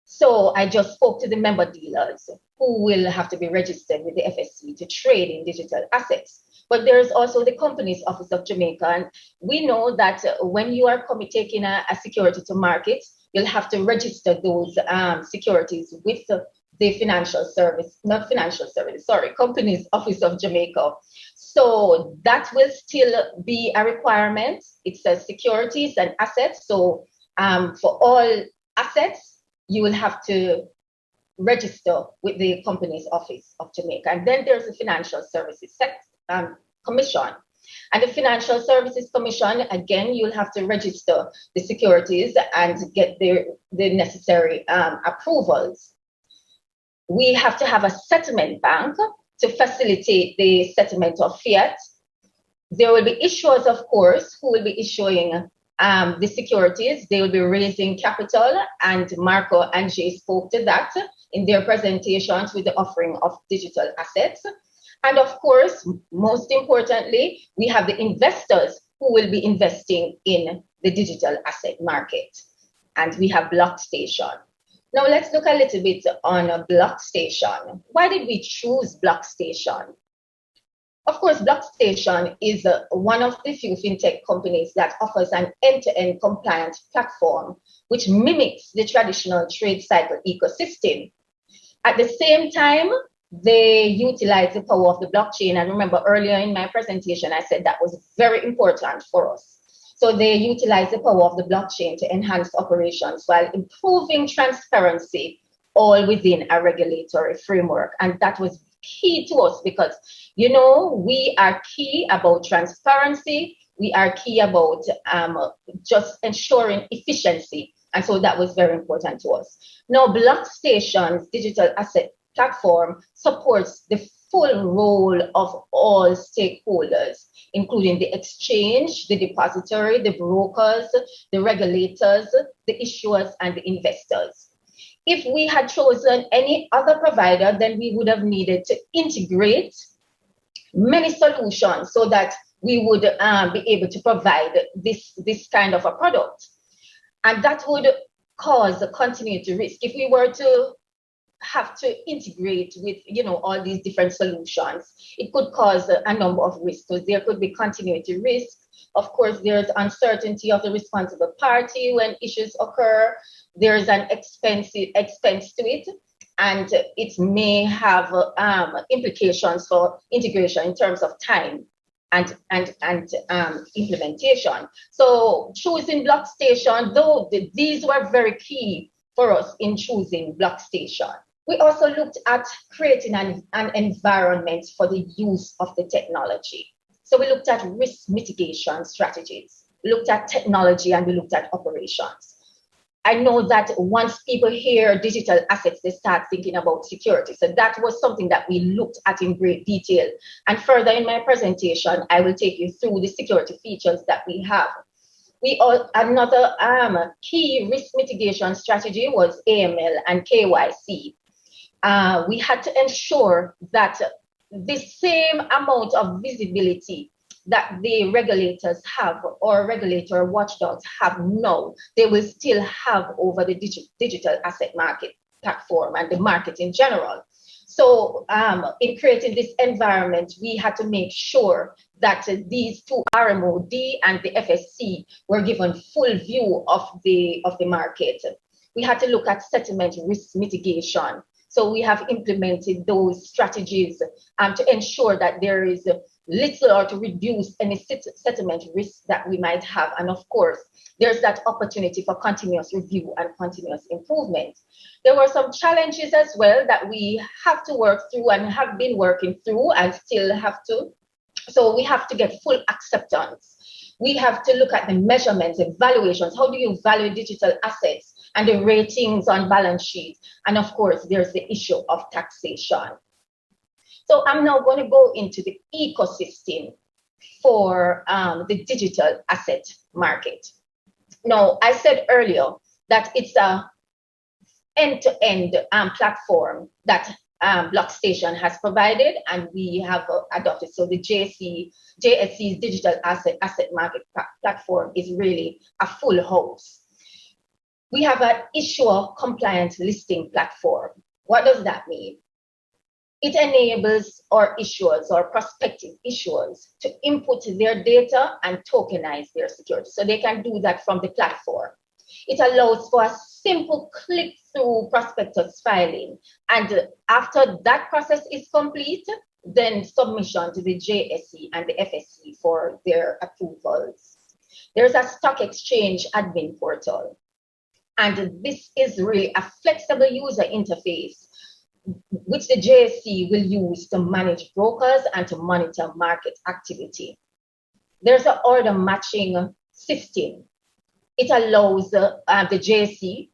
Speaker 5: So I just spoke to the member dealers who will have to be registered with the FSC to trade in digital assets. But there's also the Companies Office of Jamaica. And we know that when you are taking a security to market, you'll have to register those securities with the Companies Office of Jamaica. So that will still be a requirement. It says securities and assets. So for all assets, you will have to register with the Companies Office of Jamaica. And then there's the Financial Services Commission. And the Financial Services Commission, again, you'll have to register the securities and get the necessary approvals. We have to have a settlement bank to facilitate the settlement of fiat. There will be issuers, of course, who will be issuing the securities. They will be raising capital, and Marco and Jay spoke to that in their presentations with the offering of digital assets. And of course, most importantly, we have the investors who will be investing in the digital asset market. And we have Blockstation. Now let's look a little bit on Blockstation. Why did we choose Blockstation? Of course, Blockstation is one of the few fintech companies that offers an end-to-end compliant platform which mimics the traditional trade cycle ecosystem. At the same time, they utilize the power of the blockchain. And remember, earlier in my presentation, I said that was very important for us. So they utilize the power of the blockchain to enhance operations while improving transparency, all within a regulatory framework. And that was key to us because, you know, we are key about transparency. We are key about just ensuring efficiency. And so that was very important to us. Now, Blockstation's digital asset platform supports the full role of all stakeholders, including the exchange, the depository, the brokers, the regulators, the issuers, and the investors. If we had chosen any other provider, then we would have needed to integrate many solutions so that we would be able to provide this kind of a product. And that would cause a continuity risk. If we were to have to integrate with, you know, all these different solutions, it could cause a number of risks. So there could be continuity risk. Of course, there's uncertainty of the responsible party when issues occur. There's an expense to it, and it may have implications for integration in terms of time and implementation. So choosing Blockstation, though these were very key for us in choosing Blockstation. We also looked at creating an environment for the use of the technology. So we looked at risk mitigation strategies, we looked at technology, and we looked at operations. I know that once people hear digital assets, they start thinking about security. So that was something that we looked at in great detail. And further in my presentation, I will take you through the security features that we have. Another key risk mitigation strategy was AML and KYC. We had to ensure that the same amount of visibility that the regulators have or regulator watchdogs have now, they will still have over the digital asset market platform and the market in general. So in creating this environment, we had to make sure that these two, RMOD and the FSC, were given full view of the market. We had to look at settlement risk mitigation. So we have implemented those strategies to ensure that there is little or to reduce any settlement risk that we might have. And of course, there's that opportunity for continuous review and continuous improvement. There were some challenges as well that we have to work through and have been working through and still have to. So we have to get full acceptance. We have to look at the measurements, evaluations. How do you value digital assets and the ratings on balance sheet? And of course, there's the issue of taxation. So I'm now going to go into the ecosystem for the digital asset market. Now, I said earlier that it's a end-to-end platform that Blockstation has provided, and we have adopted. So the JSC's digital asset market platform is really a full house. We have an issuer compliant listing platform. What does that mean? It enables our issuers or prospective issuers to input their data and tokenize their security. So they can do that from the platform. It allows for a simple click-through prospectus filing. And after that process is complete, then submission to the JSE and the FSC for their approvals. There's a stock exchange admin portal. And this is really a flexible user interface which the JSE will use to manage brokers and to monitor market activity. There's an order matching system. It allows the JSE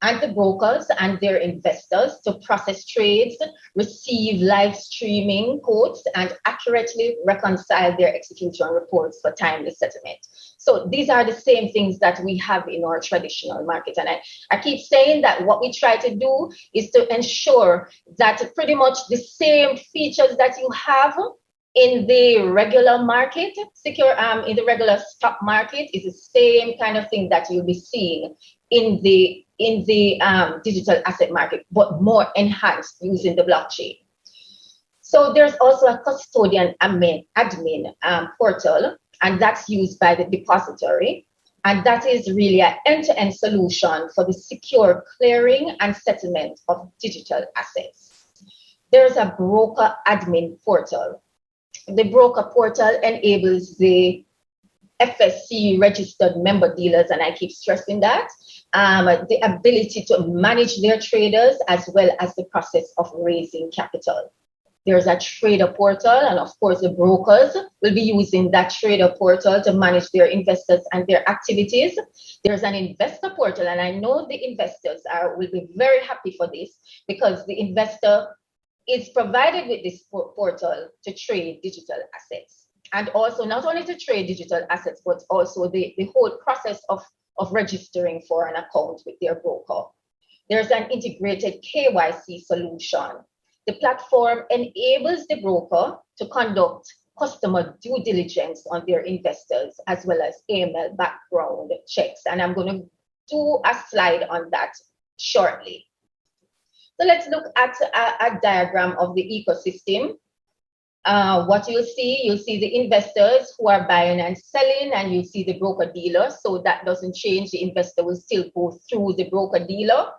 Speaker 5: and the brokers and their investors to process trades, receive live streaming quotes, and accurately reconcile their execution reports for timely settlement. So these are the same things that we have in our traditional market. And I keep saying that what we try to do is to ensure that pretty much the same features that you have in the regular market, in the regular stock market, is the same kind of thing that you'll be seeing in the digital asset market, but more enhanced using the blockchain. So there's also a custodian admin portal, and that's used by the depository. And that is really an end-to-end solution for the secure clearing and settlement of digital assets. There's a broker admin portal. The broker portal enables the FSC registered member dealers, and I keep stressing that, the ability to manage their traders as well as the process of raising capital. There's a trader portal, and of course the brokers will be using that trader portal to manage their investors and their activities. There's an investor portal, and I know the investors will be very happy for this, because the investor is provided with this portal to trade digital assets. And also not only to trade digital assets, but also the whole process of registering for an account with their broker. There's an integrated KYC solution. The platform enables the broker to conduct customer due diligence on their investors, as well as AML background checks. And I'm going to do a slide on that shortly. So let's look at a diagram of the ecosystem. What you'll see the investors who are buying and selling, and you see the broker dealer. So that doesn't change. The investor will still go through the broker dealer.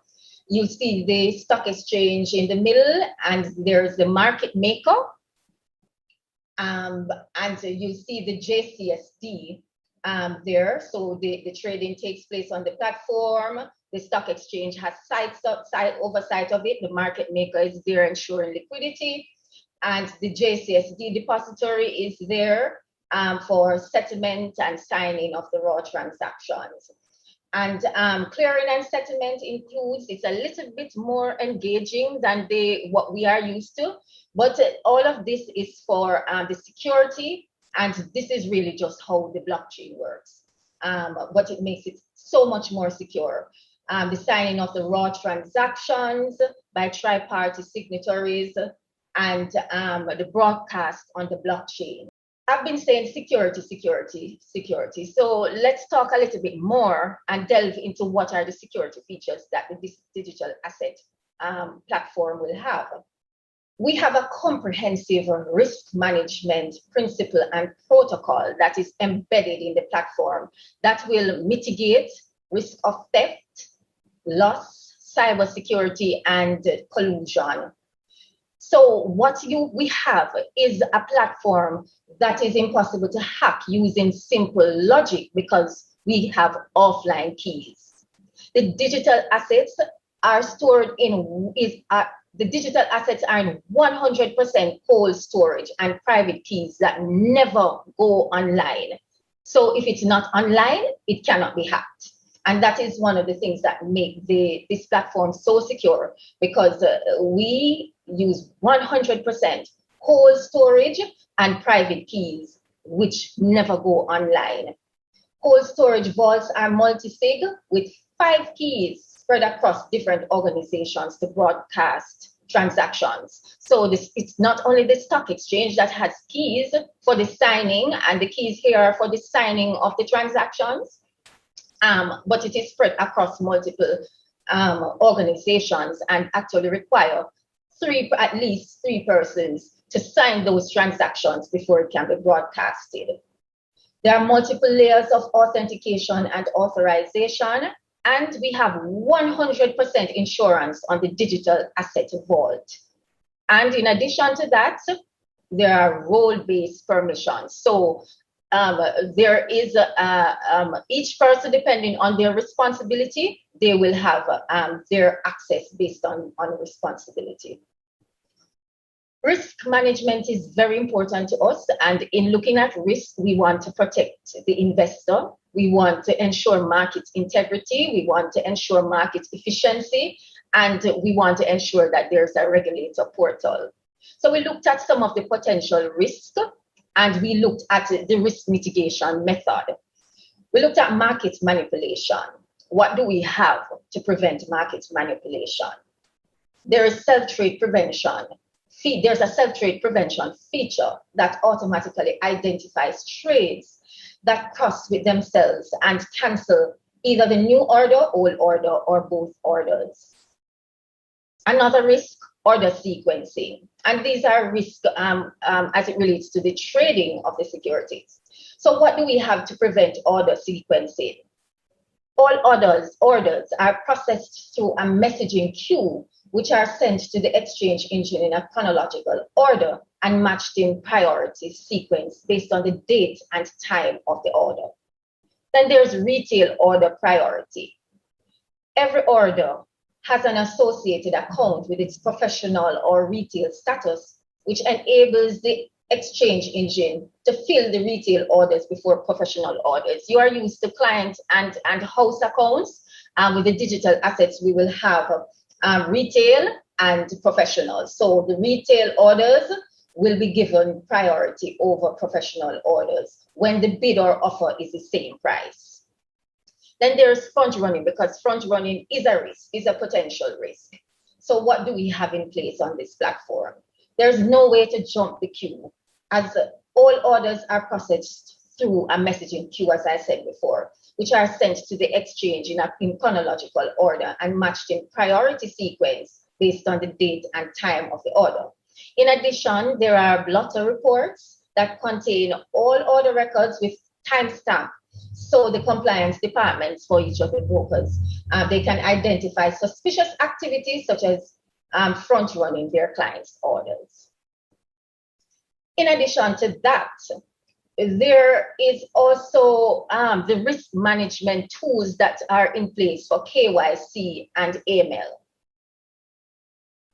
Speaker 5: You see the stock exchange in the middle, and there's the market maker. And you see the JCSD there. So the trading takes place on the platform. The stock exchange has oversight of it. The market maker is there ensuring liquidity. And the JCSD depository is there for settlement and signing of the raw transactions. And clearing and settlement includes, it's a little bit more engaging than what we are used to, but all of this is for the security, and this is really just how the blockchain works. But it makes it so much more secure. The signing of the raw transactions by tri-party signatories, and the broadcast on the blockchain. I've been saying security, security, security. So let's talk a little bit more and delve into what are the security features that this digital asset platform will have. We have a comprehensive risk management principle and protocol that is embedded in the platform that will mitigate risk of theft, loss, cybersecurity, and collusion. So what we have is a platform that is impossible to hack using simple logic, because we have offline keys. The digital assets are stored in the digital assets are in 100% cold storage and private keys that never go online. So if it's not online, it cannot be hacked. And that is one of the things that make this platform so secure, because we use 100% cold storage and private keys, which never go online. Cold storage vaults are multi-sig with 5 keys spread across different organizations to broadcast transactions. So it's not only the stock exchange that has keys for the signing, and the keys here are for the signing of the transactions, but it is spread across multiple organizations, and actually require at least three persons to sign those transactions before it can be broadcasted. There are multiple layers of authentication and authorization, and we have 100% insurance on the digital asset vault. And in addition to that, there are role-based permissions. So there is each person, depending on their responsibility, they will have their access based on responsibility. Risk management is very important to us, and in looking at risk, we want to protect the investor. We want to ensure market integrity. We want to ensure market efficiency, and we want to ensure that there's a regulator portal. So we looked at some of the potential risks, and we looked at the risk mitigation method. We looked at market manipulation. What do we have to prevent market manipulation? There is self-trade prevention. There's a self-trade prevention feature that automatically identifies trades that cross with themselves and cancel either the new order, old order, or both orders. Another risk, order sequencing. And these are risks as it relates to the trading of the securities. So what do we have to prevent order sequencing? All orders are processed through a messaging queue, which are sent to the exchange engine in a chronological order and matched in priority sequence based on the date and time of the order. Then there's retail order priority. Every order has an associated account with its professional or retail status, which enables the exchange engine to fill the retail orders before professional orders. You are used to client and house accounts. With the digital assets, we will have retail and professional. So the retail orders will be given priority over professional orders when the bid or offer is the same price. Then there's front running, because front running is a risk, is a potential risk. So what do we have in place on this platform? There's no way to jump the queue, as all orders are processed through a messaging queue, as I said before, which are sent to the exchange in chronological order and matched in priority sequence based on the date and time of the order. In addition, there are blotter reports that contain all order records with timestamp. So the compliance departments for each of the brokers, they can identify suspicious activities such as front running their clients' orders. In addition to that, there is also the risk management tools that are in place for KYC and AML.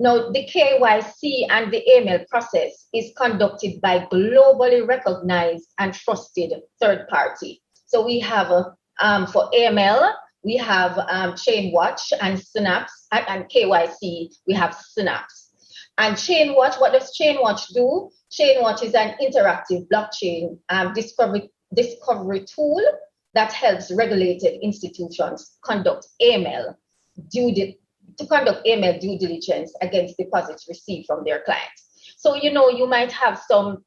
Speaker 5: Now, the KYC and the AML process is conducted by globally recognized and trusted third party. So we have, for AML, we have ChainWatch and Synapse, and KYC, we have Synapse. And ChainWatch, what does ChainWatch do? ChainWatch is an interactive blockchain discovery tool that helps regulated institutions conduct AML due diligence against deposits received from their clients. So, you know, you might have some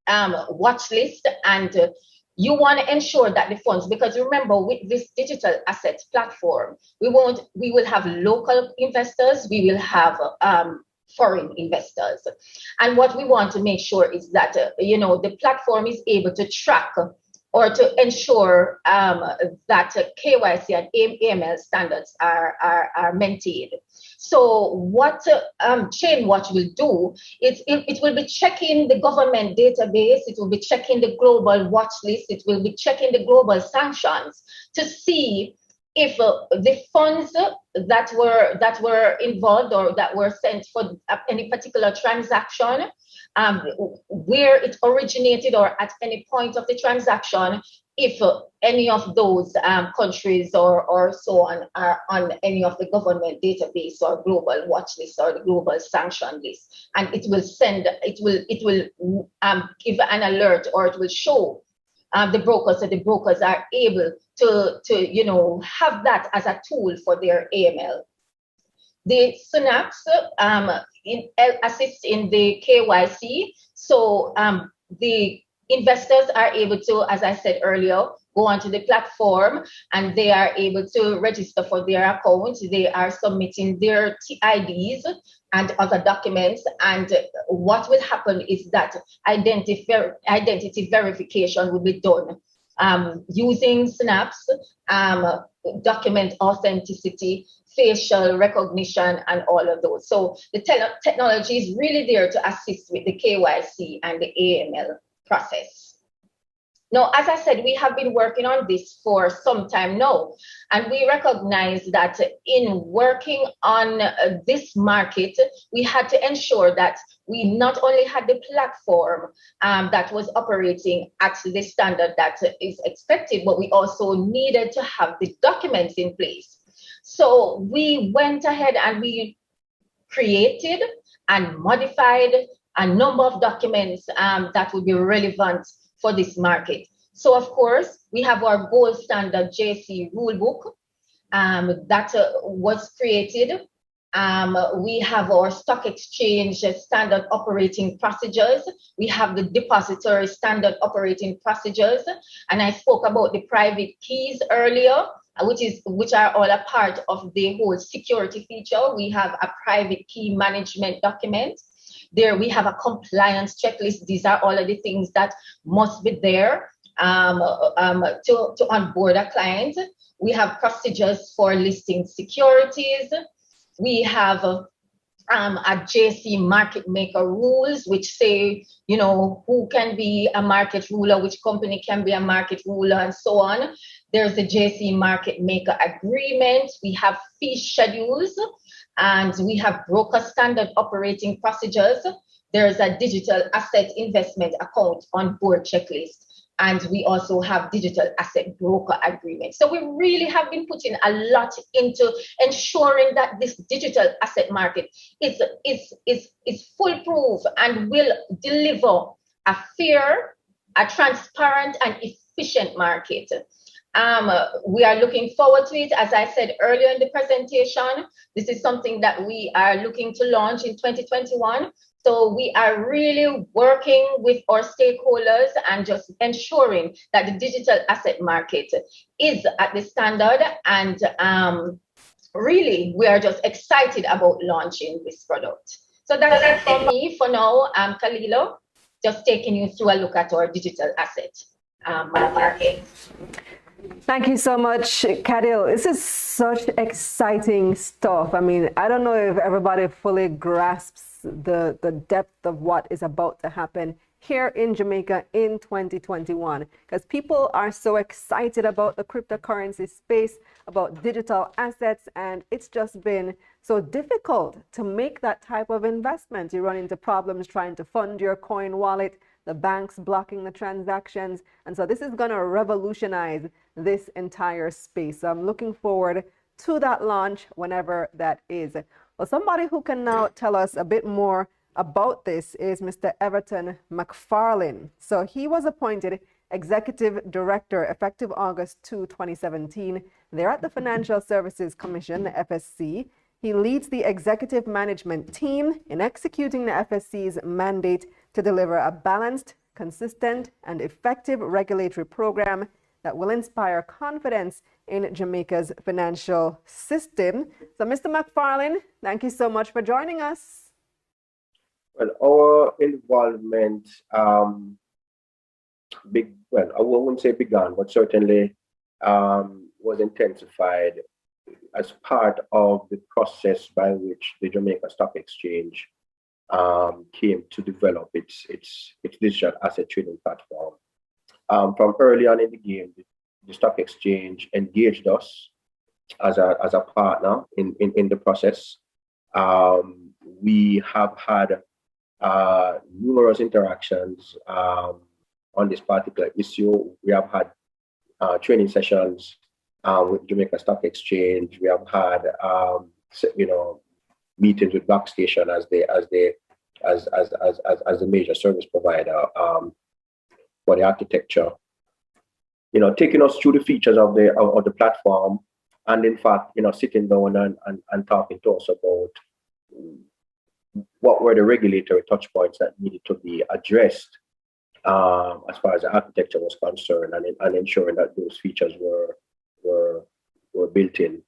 Speaker 5: watch list, and you want to ensure that the funds, because remember, with this digital asset platform, we will have local investors, we will have foreign investors. And what we want to make sure is that, the platform is able to track or to ensure that KYC and AML standards are maintained. So what ChainWatch will do is it will be checking the government database, it will be checking the global watch list, it will be checking the global sanctions to see if the funds that were involved or that were sent for any particular transaction, where it originated or at any point of the transaction, if any of those countries or so on are on any of the government database or global watch list or the global sanction list, and it will give an alert, or it will show the brokers, so the brokers are able to have that as a tool for their AML. The Synapse assists in the KYC, so the investors are able to, as I said earlier, go onto the platform and they are able to register for their account. They are submitting their IDs and other documents. And what will happen is that identity verification will be done using Synapse, document authenticity, facial recognition, and all of those. So the technology is really there to assist with the KYC and the AML process. Now, as I said, we have been working on this for some time now, and we recognize that in working on this market, we had to ensure that we not only had the platform that was operating at the standard that is expected, but we also needed to have the documents in place. So we went ahead and we created and modified a number of documents that would be relevant for this market. So of course, we have our gold standard JC rulebook that was created. We have our stock exchange standard operating procedures. We have the depository standard operating procedures. And I spoke about the private keys earlier, which are all a part of the whole security feature. We have a private key management document. There we have a compliance checklist. These are all of the things that must be there to onboard a client. We have procedures for listing securities. We have a JC market maker rules, which say, who can be a market ruler, which company can be a market ruler, and so on. There's the JC market maker agreement. We have fee schedules, and we have broker standard operating procedures. There's a digital asset investment account on board checklist. And we also have digital asset broker agreements. So we really have been putting a lot into ensuring that this digital asset market is foolproof and will deliver a fair, a transparent, and efficient market. We are looking forward to it. As I said earlier in the presentation, this is something that we are looking to launch in 2021. So we are really working with our stakeholders and just ensuring that the digital asset market is at the standard. And really, we are just excited about launching this product. So that's it for me for now. Kalilo, just taking you through a look at our digital asset market.
Speaker 1: Thank you so much, Kadil. This is such exciting stuff. I mean, I don't know if everybody fully grasps the depth of what is about to happen here in Jamaica in 2021, because people are so excited about the cryptocurrency space, about digital assets, and it's just been so difficult to make that type of investment. You run into problems trying to fund your coin wallet, the banks blocking the transactions, and so this is going to revolutionize this entire space. So I'm looking forward to that launch whenever that is. Well, somebody who can now tell us a bit more about this is Mr. Everton McFarlane. So he was appointed Executive Director effective August 2, 2017. They're at the Financial Services Commission, the FSC. He leads the executive management team in executing the FSC's mandate to deliver a balanced, consistent, and effective regulatory program that will inspire confidence in Jamaica's financial system. So, Mr. McFarlane, thank you so much for joining us.
Speaker 6: Well, our involvement, I wouldn't say began, but certainly was intensified as part of the process by which the Jamaica Stock Exchange came to develop its digital asset trading platform. From early on in the game, the stock exchange engaged us as a partner in the process. We have had numerous interactions on this particular issue. We have had training sessions with Jamaica Stock Exchange. We have had meetings with Blockstation as the major service provider for the architecture. Taking us through the features of the platform, and in fact, sitting down and talking to us about what were the regulatory touch points that needed to be addressed as far as the architecture was concerned, and ensuring that those features were built in.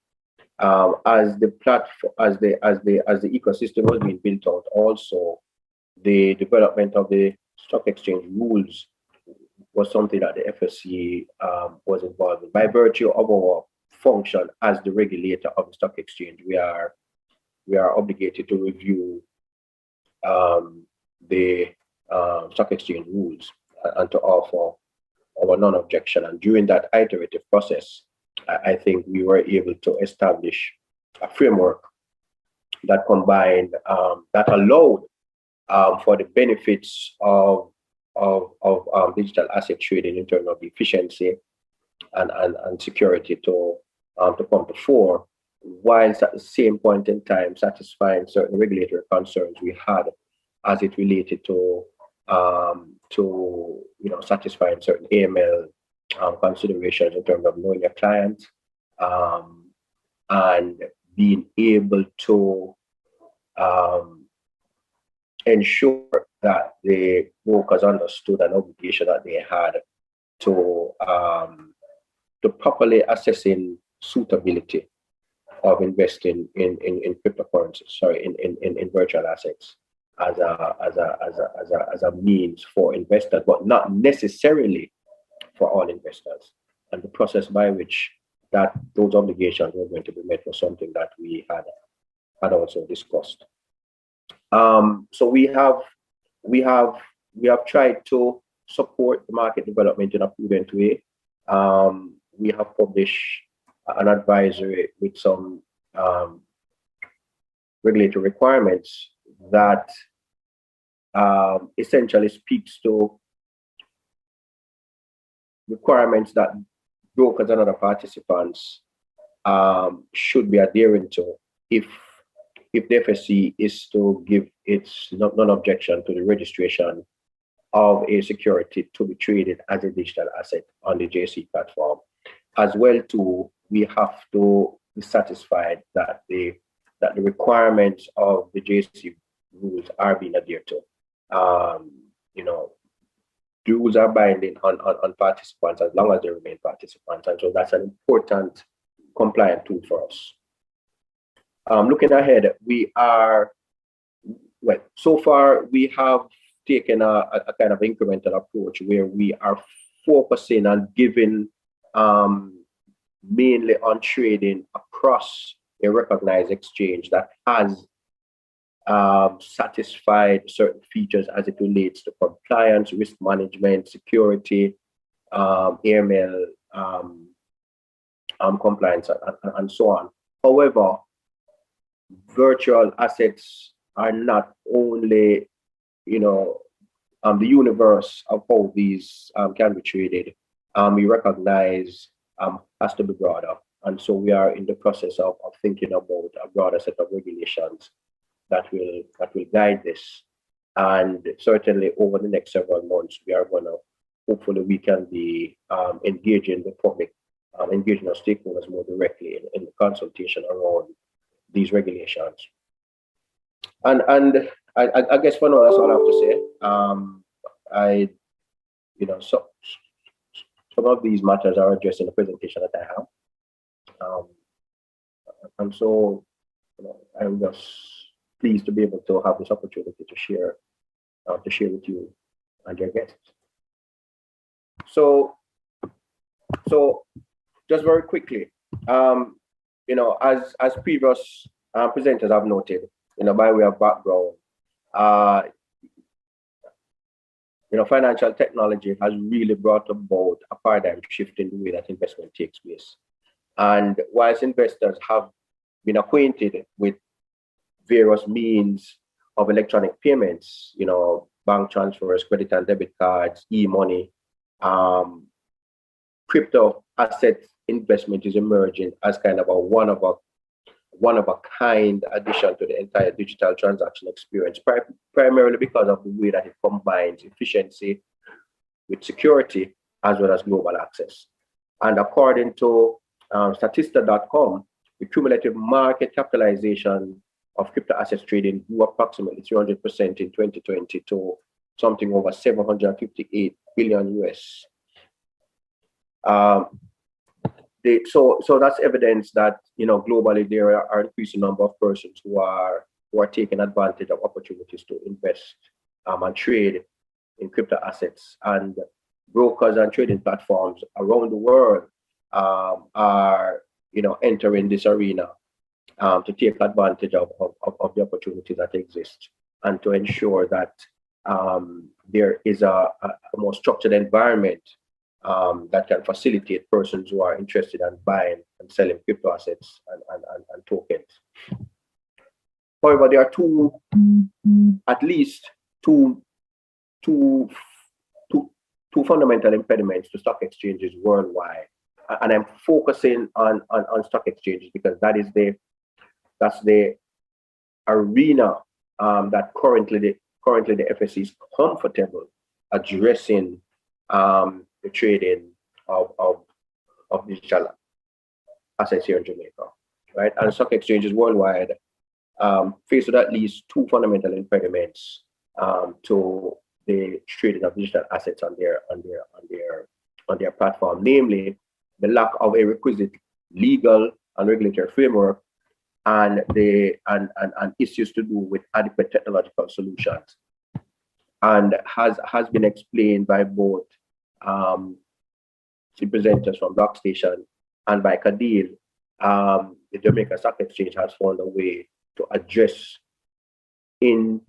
Speaker 6: As the platform, as the ecosystem was being built out, also the development of the stock exchange rules was something that the FSC was involved in. By virtue of our function as the regulator of the stock exchange, we are obligated to review the stock exchange rules and to offer our non-objection. And during that iterative process, I think we were able to establish a framework that combined, that allowed for the benefits of digital asset trading in terms of efficiency and security to come to fore, whilst at the same point in time satisfying certain regulatory concerns we had as it related to satisfying certain AML considerations in terms of knowing your client and being able to ensure that the brokers understood an obligation that they had to properly assessing suitability of investing in cryptocurrencies, in virtual assets. as a means for investors, but not necessarily for all investors. And the process by which those obligations were going to be met was something that we had also discussed. So we have tried to support the market development in a prudent way. We have published an advisory with some regulatory requirements that essentially speaks to requirements that brokers and other participants should be adhering to if the FSC is to give its non-objection to the registration of a security to be traded as a digital asset on the JSE platform. As well, too, we have to be satisfied that the requirements of the JSE rules are being adhered to. The rules are binding on participants as long as they remain participants, and so that's an important compliant tool for us. Looking ahead, so far we have taken a kind of incremental approach where we are focusing on giving mainly on trading across a recognized exchange that has satisfied certain features as it relates to compliance, risk management, security, AML, compliance, and so on. However, virtual assets are not only, the universe of how these can be traded. We recognize has to be broader, and so we are in the process of thinking about a broader set of regulations that will guide this. And certainly over the next several months, we are hopefully we can be engaging the public, engaging our stakeholders more directly in the consultation around these regulations. And I guess for now, that's all I have to say. Some of these matters are addressed in the presentation that I have. And so I'm just pleased to be able to have this opportunity to share with you and your guests. So just very quickly, as previous presenters have noted, by way of background, financial technology has really brought about a paradigm shift in the way that investment takes place. And whilst investors have been acquainted with various means of electronic payments, bank transfers, credit and debit cards, e-money, crypto asset investment is emerging as kind of a one-of-a-kind addition to the entire digital transaction experience, primarily because of the way that it combines efficiency with security as well as global access. And according to Statista.com, the cumulative market capitalization of crypto assets trading grew approximately 300% in 2020 to something over 758 billion US. So that's evidence that globally there are increasing number of persons who are taking advantage of opportunities to invest and trade in crypto assets, and brokers and trading platforms around the world are entering this arena to take advantage of the opportunities that exist, and to ensure that there is a more structured environment that can facilitate persons who are interested in buying and selling crypto assets and tokens. However, there are at least two fundamental impediments to stock exchanges worldwide, and I'm focusing on stock exchanges because that's the arena that currently the FSC is comfortable addressing the trading of digital assets here in Jamaica, right? And stock exchanges worldwide face with at least two fundamental impediments to the trading of digital assets on their platform, namely the lack of a requisite legal and regulatory framework and issues to do with adequate technological solutions. And has been explained by both the presenters from Blockstation and by Kadil. The Jamaica Stock Exchange has found a way to address in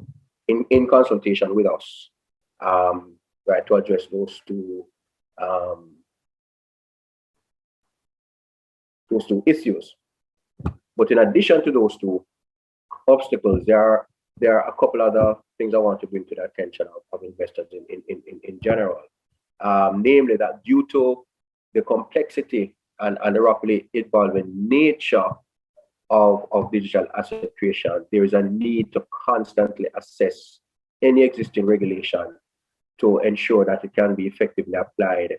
Speaker 6: consultation with us, right, to address those two issues. But in addition to those two obstacles, there are a couple other things I want to bring to the attention of investors in general. Namely that due to the complexity and the rapidly evolving nature of digital asset creation, there is a need to constantly assess any existing regulation to ensure that it can be effectively applied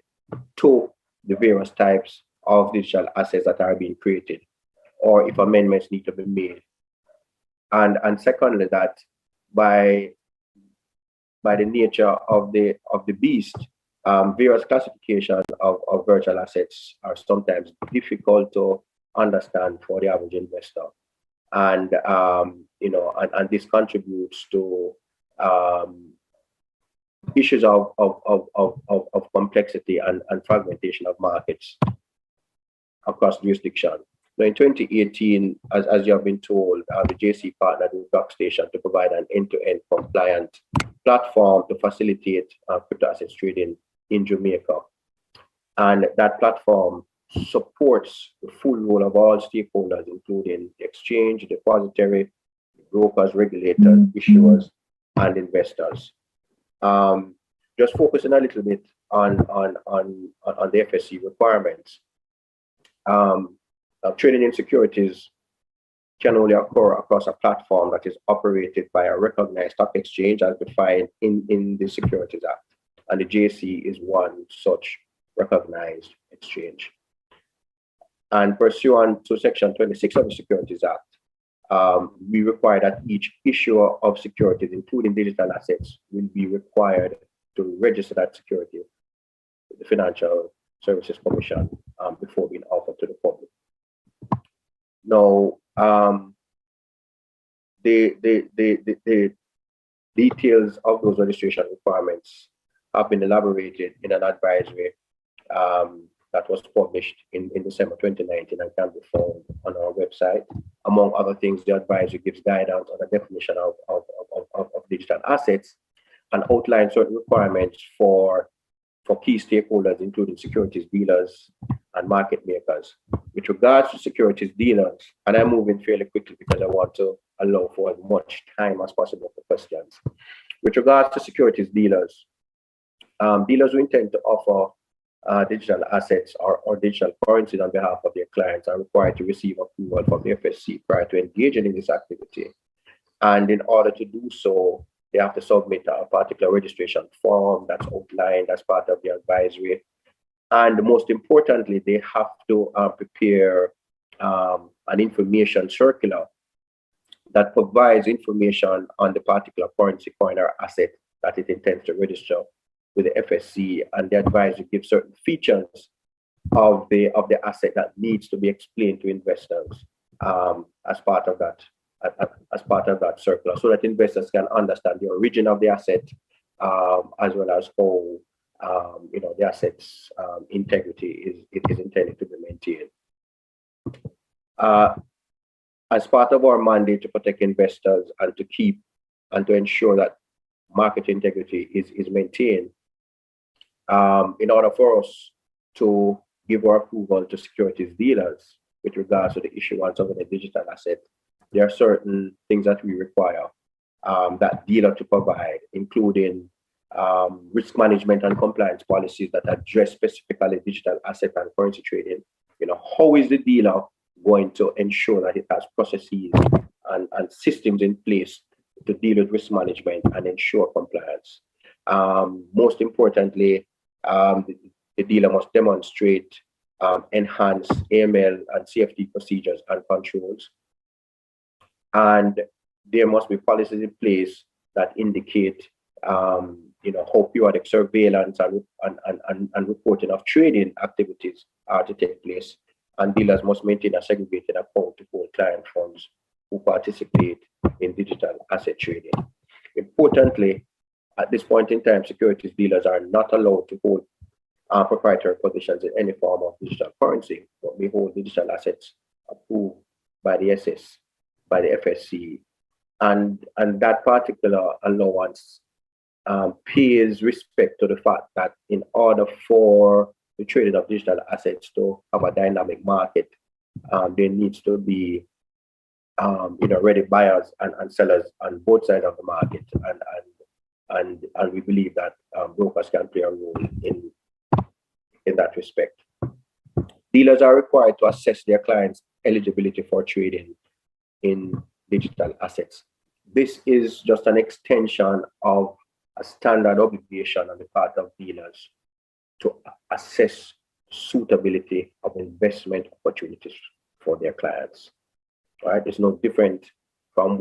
Speaker 6: to the various types of digital assets that are being created, or if amendments need to be made. And secondly, that by the nature of the beast, various classifications of virtual assets are sometimes difficult to understand for the average investor, and and this contributes to issues of complexity and fragmentation of markets across jurisdictions. Now, in 2018, as you have been told, the JC partnered with Blockstation to provide an end-to-end compliant platform to facilitate crypto assets trading in Jamaica. And that platform supports the full role of all stakeholders, including the exchange, depository, brokers, regulators, issuers, and investors. Just focusing a little bit on the FSC requirements. Trading in securities can only occur across a platform that is operated by a recognized stock exchange as defined in the Securities Act. And the JC is one such recognized exchange. And pursuant to Section 26 of the Securities Act, we require that each issuer of securities, including digital assets, will be required to register that security with the Financial Services Commission before being offered to the public. Now, the details of those registration requirements have been elaborated in an advisory that was published in December 2019 and can be found on our website. Among other things, the advisory gives guidance on the definition of digital assets and outlines certain requirements for key stakeholders, including securities dealers and market makers. With regards to securities dealers, and I'm moving fairly quickly because I want to allow for as much time as possible for questions. With regards to securities dealers, dealers who intend to offer digital assets or digital currencies on behalf of their clients are required to receive approval from the FSC prior to engaging in this activity. And in order to do so, they have to submit a particular registration form that's outlined as part of the advisory. And most importantly, they have to prepare an information circular that provides information on the particular currency, coin, or asset that it intends to register with the FSC. And the advisory gives certain features of the asset that needs to be explained to investors as part of that circular, so that investors can understand the origin of the asset, as well as how the asset's integrity is intended to be maintained. As part of our mandate to protect investors and to keep and to ensure that market integrity is maintained, in order for us to give our approval to securities dealers with regards to the issuance of a digital asset, there are certain things that we require that dealer to provide, including risk management and compliance policies that address specifically digital asset and currency trading. How is the dealer going to ensure that it has processes and systems in place to deal with risk management and ensure compliance? Most importantly, the dealer must demonstrate enhanced AML and CFT procedures and controls. And there must be policies in place that indicate how periodic surveillance and reporting of trading activities are to take place. and dealers must maintain a segregated account to hold client funds who participate in digital asset trading. Importantly, at this point in time, securities dealers are not allowed to hold proprietary positions in any form of digital currency, but we hold digital assets approved by the FSC, and that particular allowance pays respect to the fact that in order for the trading of digital assets to have a dynamic market, there needs to be ready buyers and sellers on both sides of the market, and we believe that brokers can play a role in that respect. Dealers are required to assess their clients' eligibility for trading in digital assets. This is just an extension of a standard obligation on the part of dealers to assess suitability of investment opportunities for their clients. Right? It's no different from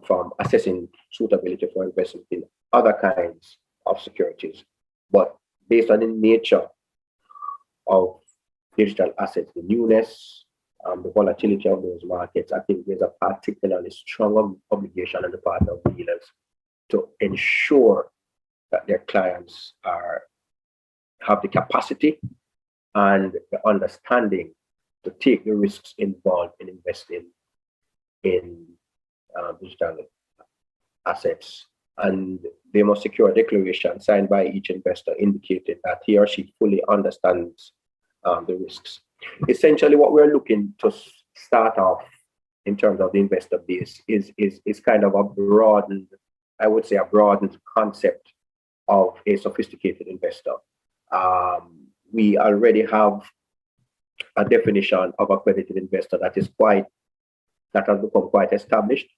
Speaker 6: from assessing suitability for investment in other kinds of securities. But based on the nature of digital assets, the newness, the volatility of those markets, I think there's a particularly strong obligation on the part of dealers to ensure that their clients have the capacity and the understanding to take the risks involved in investing in digital assets. And they must secure a declaration signed by each investor indicating that he or she fully understands the risks. Essentially, what we're looking to start off in terms of the investor base is kind of a broadened concept of a sophisticated investor. We already have a definition of accredited investor that has become quite established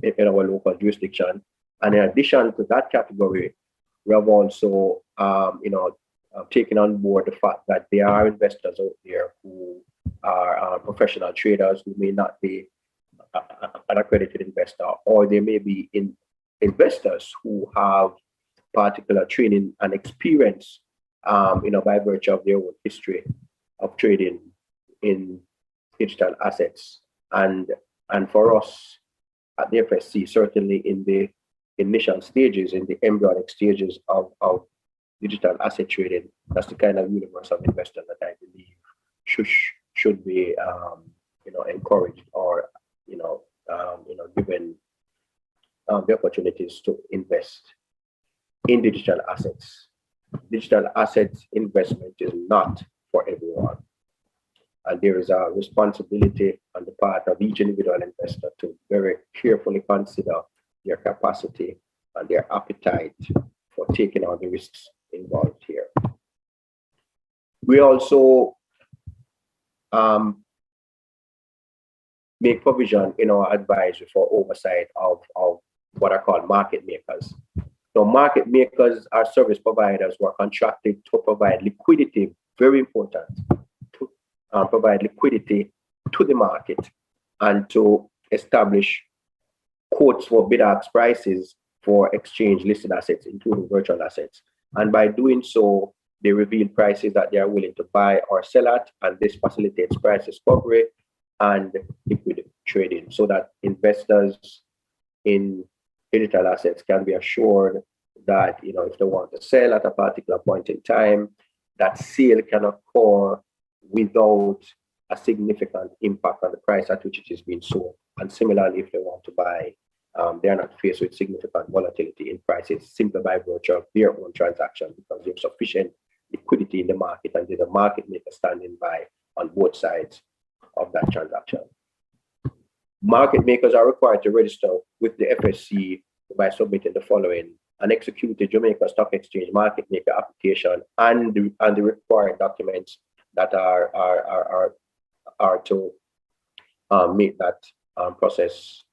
Speaker 6: in our local jurisdiction. And in addition to that category, we have also taken on board the fact that there are investors out there who are professional traders who may not be an accredited investor, or they may be investors who have particular training and experience, by virtue of their own history of trading in digital assets. And for us at the FSC, certainly in the initial stages, in the embryonic stages of digital asset trading, that's the kind of universe of investors that I believe should be encouraged or given the opportunities to invest in digital assets. Digital assets investment is not for everyone, and there is a responsibility on the part of each individual investor to very carefully consider their capacity and their appetite for taking on the risks involved here. We also make provision in our advisory for oversight of what are called market makers. So market makers are service providers who are contracted to provide liquidity, very important, to provide liquidity to the market and to establish quotes for bid-ask prices for exchange listed assets, including virtual assets. And by doing so, they reveal prices that they are willing to buy or sell at, and this facilitates price discovery and liquid trading so that investors in digital assets can be assured that, if they want to sell at a particular point in time, that sale can occur without a significant impact on the price at which it is being sold. And similarly, if they want to buy, they are not faced with significant volatility in prices simply by virtue of their own transaction, because there's sufficient liquidity in the market and there's a market maker standing by on both sides of that transaction. Market makers are required to register with the FSC by submitting the following: an executed Jamaica Stock Exchange market maker application and the required documents that are to make that process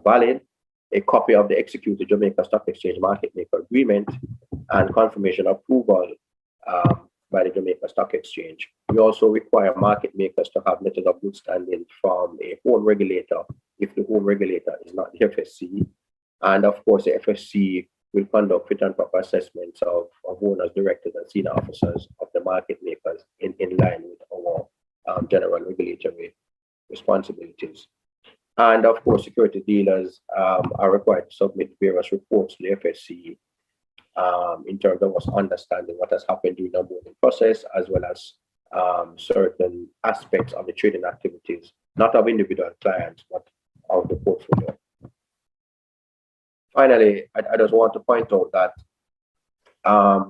Speaker 6: valid: a copy of the executed Jamaica Stock Exchange market maker agreement and confirmation approval by the Jamaica Stock Exchange. We also require market makers to have letters of good standing from a home regulator if the home regulator is not the FSC. And of course, the FSC will conduct fit and proper assessments of owners, directors, and senior officers of the market makers in line with general regulatory responsibilities. And of course, security dealers are required to submit various reports to the FSC in terms of us understanding what has happened during the onboarding process, as well as certain aspects of the trading activities, not of individual clients, but of the portfolio. Finally, I just want to point out that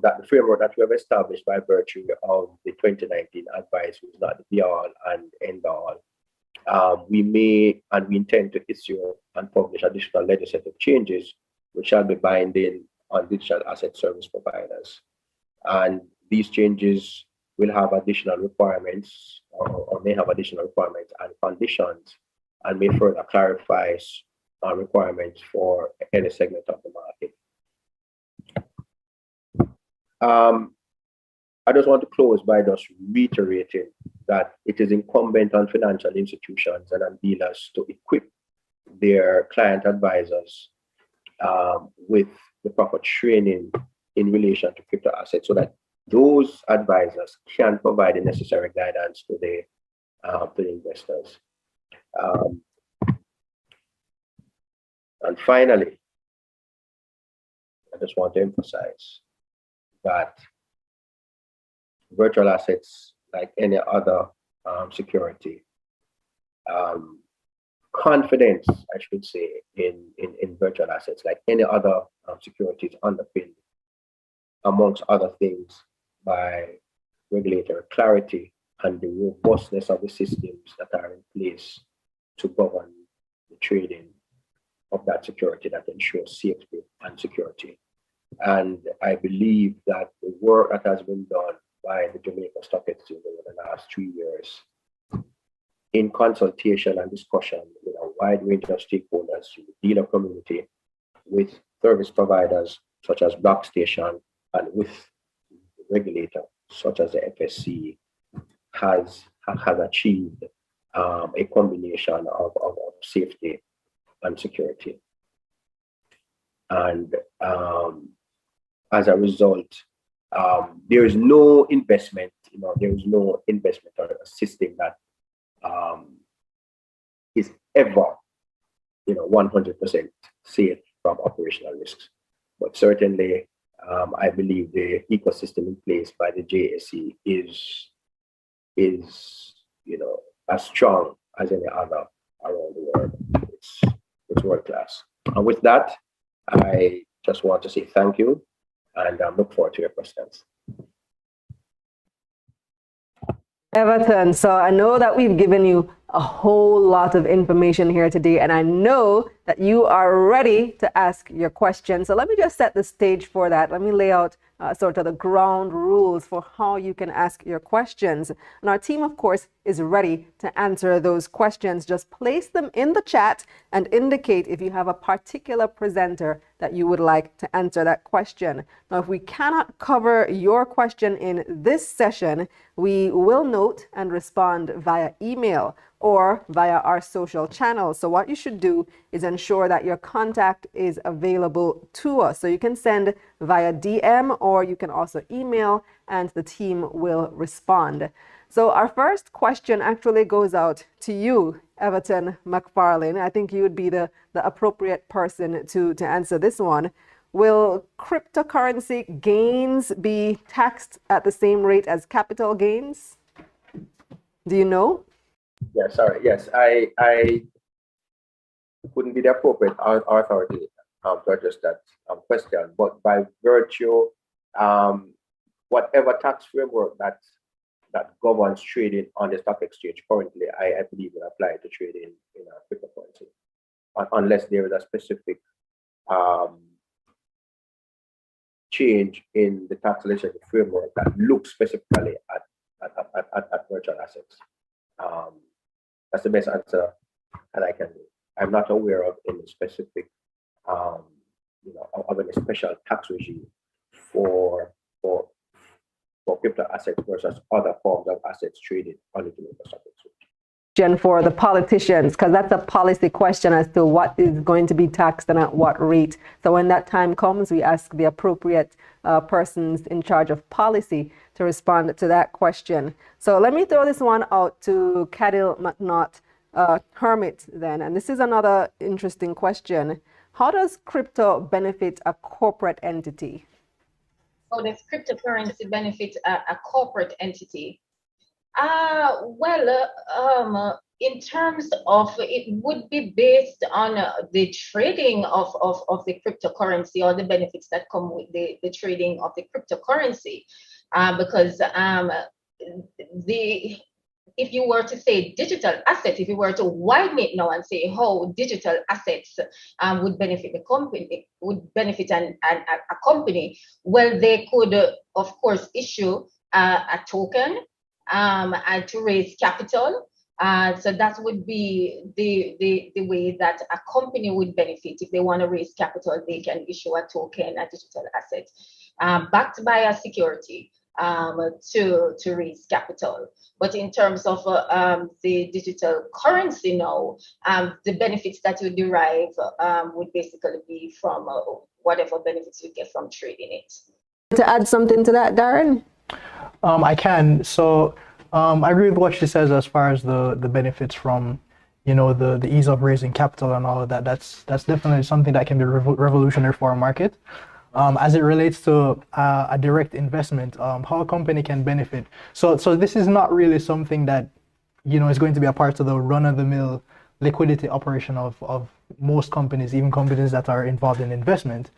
Speaker 6: that the framework that we have established by virtue of the 2019 advice is not the be-all and end-all. We may and we intend to issue and publish additional legislative changes which shall be binding on digital asset service providers. And these changes will have additional requirements or may have additional requirements and conditions, and may further clarify requirements for any segment of the market. I just want to close by just reiterating that it is incumbent on financial institutions and on dealers to equip their client advisors with the proper training in relation to crypto assets, so that those advisors can provide the necessary guidance to the investors. And finally, I just want to emphasize that virtual assets, like any other security, confidence, I should say, in virtual assets, like any other securities, underpinned, amongst other things, by regulatory clarity and the robustness of the systems that are in place to govern the trading of that security that ensures safety and security. And I believe that the work that has been done by the Jamaica Stock Exchange over the last 3 years, in consultation and discussion with a wide range of stakeholders, the dealer community, with service providers such as Blockstation, and with the regulator such as the FSC, has achieved a combination of safety and security. And as a result, there is no investment, there is no investment or a system that is ever, 100% safe from operational risks. But certainly, I believe the ecosystem in place by the JSE is as strong as any other around the world. It's world class. And with that, I just want to say thank you, and I look forward to your questions.
Speaker 1: Everton, so I know that we've given you a whole lot of information here today, and I know that you are ready to ask your questions. So let me just set the stage for that. Let me lay out sort of the ground rules for how you can ask your questions. And our team, of course, is ready to answer those questions. Just place them in the chat and indicate if you have a particular presenter that you would like to answer that question. Now, if we cannot cover your question in this session, we will note and respond via email or via our social channels. So what you should do is ensure that your contact is available to us. So you can send via DM, or you can also email, and the team will respond. So our first question actually goes out to you, Everton McFarlane. I think you would be the appropriate person to answer this one. Will cryptocurrency gains be taxed at the same rate as capital gains? Do you know?
Speaker 6: Yeah, sorry. Yes, I wouldn't be the appropriate authority to address that question. But by virtue, whatever tax framework that governs trading on the stock exchange currently, I believe will apply to trading in cryptocurrency, unless there is a specific change in the tax legislative framework that looks specifically at virtual assets. That's the best answer that I can do. I'm not aware of any specific, of any special tax regime for crypto assets versus other forms of assets traded on the Jamaica Stock Exchange.
Speaker 1: for the politicians, because that's a policy question as to what is going to be taxed and at what rate. So when that time comes, we ask the appropriate persons in charge of policy to respond to that question. So let me throw this one out to Cadil McNaught, Hermit then. And this is another interesting question. How does crypto benefit a corporate entity?
Speaker 5: Oh, does cryptocurrency benefit a corporate entity? In terms of, it would be based on the trading of the cryptocurrency, or the benefits that come with the trading of the cryptocurrency. Because if you were to say digital asset, if you were to widen it now and say how digital assets would benefit the company, would benefit a company, well, they could, of course, issue a token and to raise capital. So that would be the way that a company would benefit. If they want to raise capital, they can issue a token, a digital asset, backed by a security to raise capital. But in terms of the digital currency now, the benefits that you derive would basically be from whatever benefits you get from trading it.
Speaker 1: To add something to that, Darren?
Speaker 2: I can. So I agree with what she says as far as the benefits from, the ease of raising capital and all of that. That's definitely something that can be revolutionary for our market. As it relates to a direct investment, how a company can benefit. So this is not really something that, is going to be a part of the run-of-the-mill liquidity operation of most companies, even companies that are involved in investment.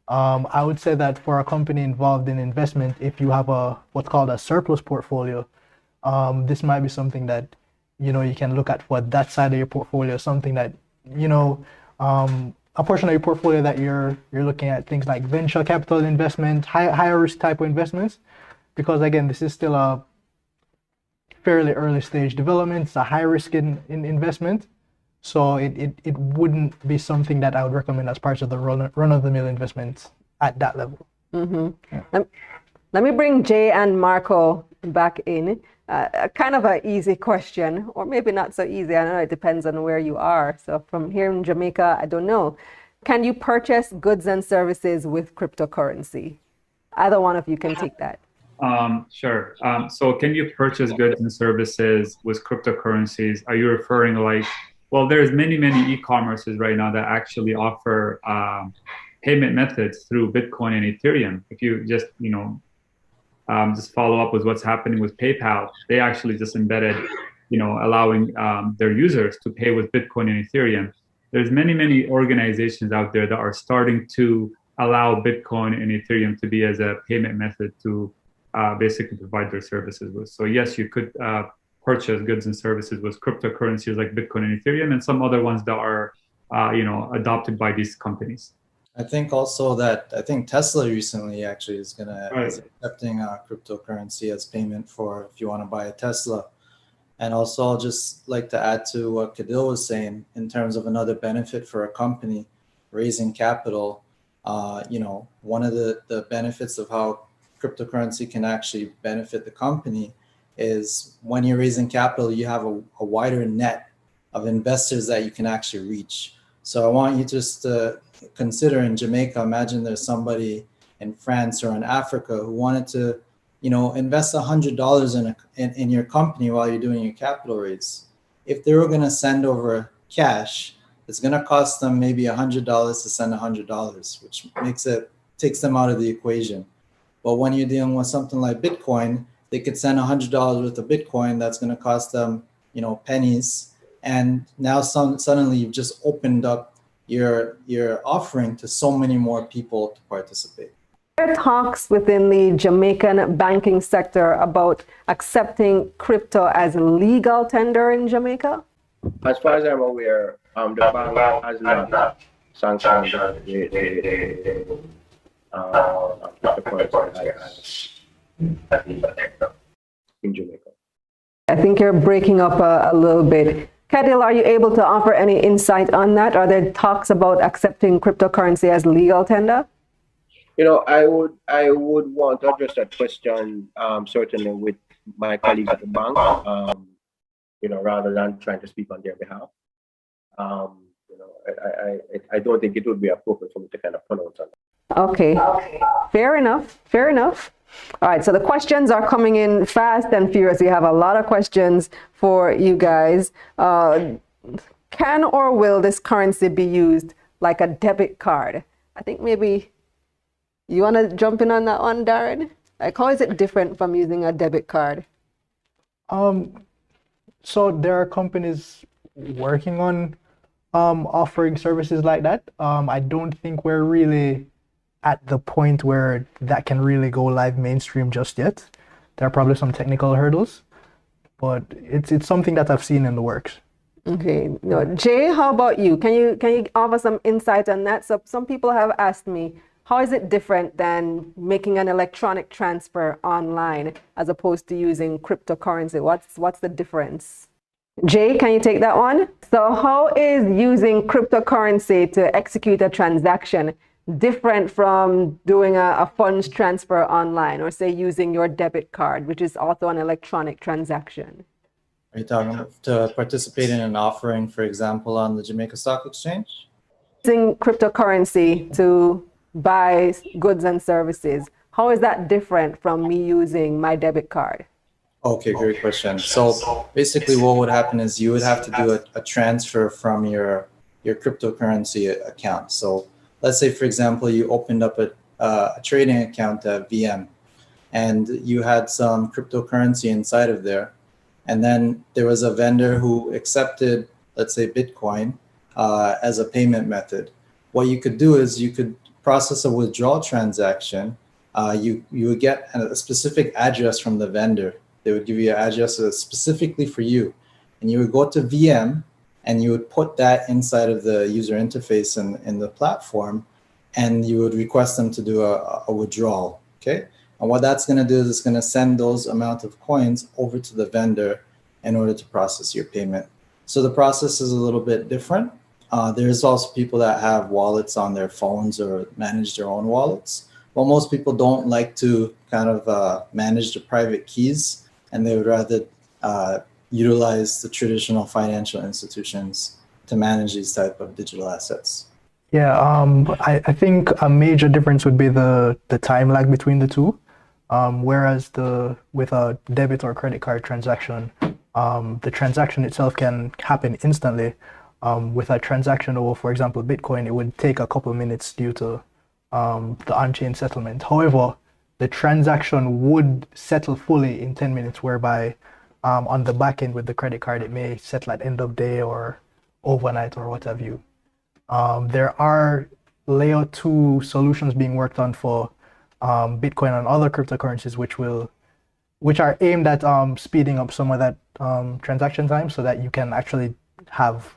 Speaker 2: I would say that for a company involved in investment, if you have what's called a surplus portfolio, this might be something that, you can look at for that side of your portfolio, something that, a portion of your portfolio that you're looking at things like venture capital investment, higher risk type of investments, because again, this is still a fairly early stage development. It's a high risk in investment. So it wouldn't be something that I would recommend as part of the run-of-the-mill investments at that level.
Speaker 1: Mm-hmm. Yeah. Let me bring Jay and Marco back in. Kind of an easy question, or maybe not so easy. I know it depends on where you are. So from here in Jamaica, I don't know. Can you purchase goods and services with cryptocurrency? Either one of you can take that.
Speaker 3: Sure. So can you purchase goods and services with cryptocurrencies? Are you referring well, there's many e-commerces right now that actually offer payment methods through Bitcoin and Ethereum. If you just, just follow up with what's happening with PayPal, they actually just embedded, allowing their users to pay with Bitcoin and Ethereum. There's many organizations out there that are starting to allow Bitcoin and Ethereum to be as a payment method to basically provide their services with. So yes, you could purchase goods and services with cryptocurrencies like Bitcoin and Ethereum, and some other ones that are, adopted by these companies.
Speaker 4: I think also that Tesla recently actually is accepting cryptocurrency as payment for if you want to buy a Tesla. And also, I'll just like to add to what Cadil was saying in terms of another benefit for a company raising capital. One of the benefits of how cryptocurrency can actually benefit the company is when you're raising capital, you have a wider net of investors that you can actually reach. So I want you just to consider in Jamaica, imagine there's somebody in France or in Africa who wanted to, invest $100 in your company while you're doing your capital raise. If they were going to send over cash, it's going to cost them maybe $100 to send $100, which takes them out of the equation. But when you're dealing with something like Bitcoin, they could send $100 worth of Bitcoin. That's going to cost them, pennies. And now suddenly you've just opened up your offering to so many more people to participate.
Speaker 1: There are talks within the Jamaican banking sector about accepting crypto as legal tender in Jamaica.
Speaker 6: As far as I'm aware, the bank has not sanctioned the cryptocurrency in Jamaica.
Speaker 1: I think you're breaking up a little bit. Cadil, are you able to offer any insight on that? Are there talks about accepting cryptocurrency as legal tender?
Speaker 6: I would want to address that question certainly with my colleagues at the bank. rather than trying to speak on their behalf. I don't think it would be appropriate for me to kind of pronounce on that.
Speaker 1: Okay. Fair enough. Fair enough. All right. So the questions are coming in fast and furious. We have a lot of questions for you guys. Can or will this currency be used like a debit card? I think maybe you want to jump in on that one, Darren? Like, how is it different from using a debit card?
Speaker 2: So there are companies working on offering services like that. I don't think we're really at the point where that can really go live mainstream just yet. There are probably some technical hurdles, but it's something that I've seen in the works.
Speaker 1: Okay. No, Jay, how about you? Can you offer some insight on that? So some people have asked me, how is it different than making an electronic transfer online as opposed to using cryptocurrency? What's the difference? Jay, can you take that one? So how is using cryptocurrency to execute a transaction different from doing a funds transfer online, or say using your debit card, which is also an electronic transaction?
Speaker 4: Are you talking about to participate in an offering, for example, on the Jamaica Stock Exchange?
Speaker 1: Using cryptocurrency to buy goods and services, how is that different from me using my debit card?
Speaker 4: Okay, great question. So basically what would happen is you would have to do a transfer from your cryptocurrency account. So let's say, for example, you opened up a trading account at VM and you had some cryptocurrency inside of there. And then there was a vendor who accepted, let's say, Bitcoin as a payment method. What you could do is you could process a withdrawal transaction. You would get a specific address from the vendor. They would give you an address specifically for you. And you would go to VM and you would put that inside of the user interface in the platform, and you would request them to do a withdrawal, okay? And what that's gonna do is it's gonna send those amount of coins over to the vendor in order to process your payment. So the process is a little bit different. There's also people that have wallets on their phones or manage their own wallets. Well, most people don't like to kind of manage the private keys, and they would rather utilize the traditional financial institutions to manage these type of digital assets.
Speaker 2: Yeah, I think a major difference would be the time lag between the two. Whereas with a debit or credit card transaction, the transaction itself can happen instantly. With a transaction over, for example, Bitcoin, it would take a couple of minutes due to the on-chain settlement. However, the transaction would settle fully in 10 minutes, whereby on the back end with the credit card, it may settle at end of day or overnight or what have you. There are layer 2 solutions being worked on for Bitcoin and other cryptocurrencies, which are aimed at speeding up some of that transaction time, so that you can actually have,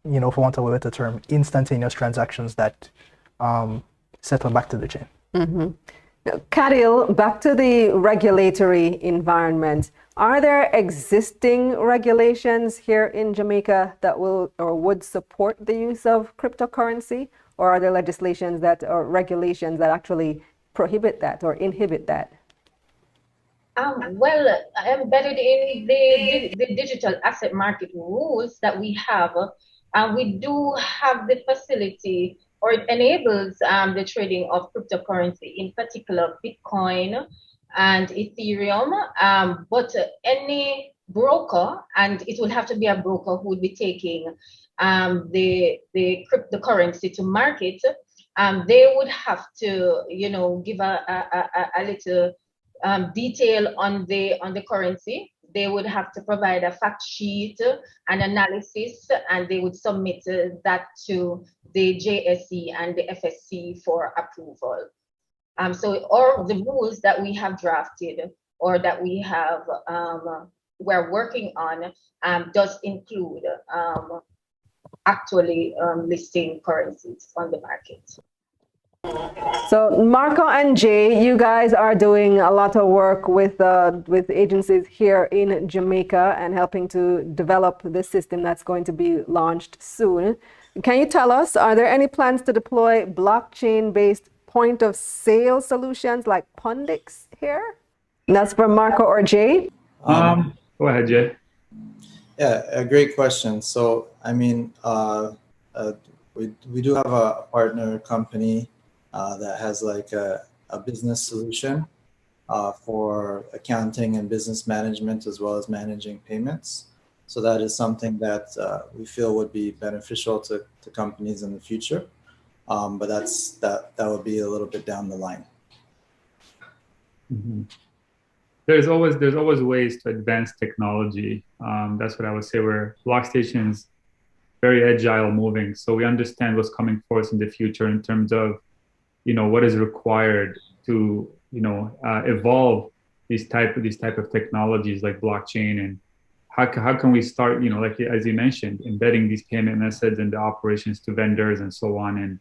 Speaker 2: for want of a better term, instantaneous transactions that settle back to the chain.
Speaker 1: Mm-hmm. Kadil, back to the regulatory environment. Are there existing regulations here in Jamaica that will or would support the use of cryptocurrency, or are there legislations or regulations that actually prohibit that or inhibit that?
Speaker 5: Well, embedded in the digital asset market rules that we have, we do have the facility, or it enables the trading of cryptocurrency, in particular Bitcoin and Ethereum. But any broker, and it will have to be a broker who would be taking the cryptocurrency to market, they would have to, give a little detail on the currency. They would have to provide a fact sheet, an analysis, and they would submit that to the JSE and the FSC for approval. So all the rules that we have drafted or that we have we're working on does include actually listing currencies on the market.
Speaker 1: So Marco and Jay, you guys are doing a lot of work with agencies here in Jamaica and helping to develop this system that's going to be launched soon. Can you tell us, are there any plans to deploy blockchain-based point-of-sale solutions like Pundix here? And that's for Marco or Jay?
Speaker 3: Go ahead, Jay.
Speaker 4: Yeah, a great question. So, I mean, we do have a partner company that has like a business solution for accounting and business management as well as managing payments. So that is something that we feel would be beneficial to companies in the future. But that would be a little bit down the line.
Speaker 3: Mm-hmm. There's always ways to advance technology. That's what I would say. Where Blockstation is very agile, moving, so we understand what's coming for us in the future in terms of, what is required to, evolve these type of technologies like blockchain, and how can we start, like as you mentioned, embedding these payment methods and the operations to vendors and so on, and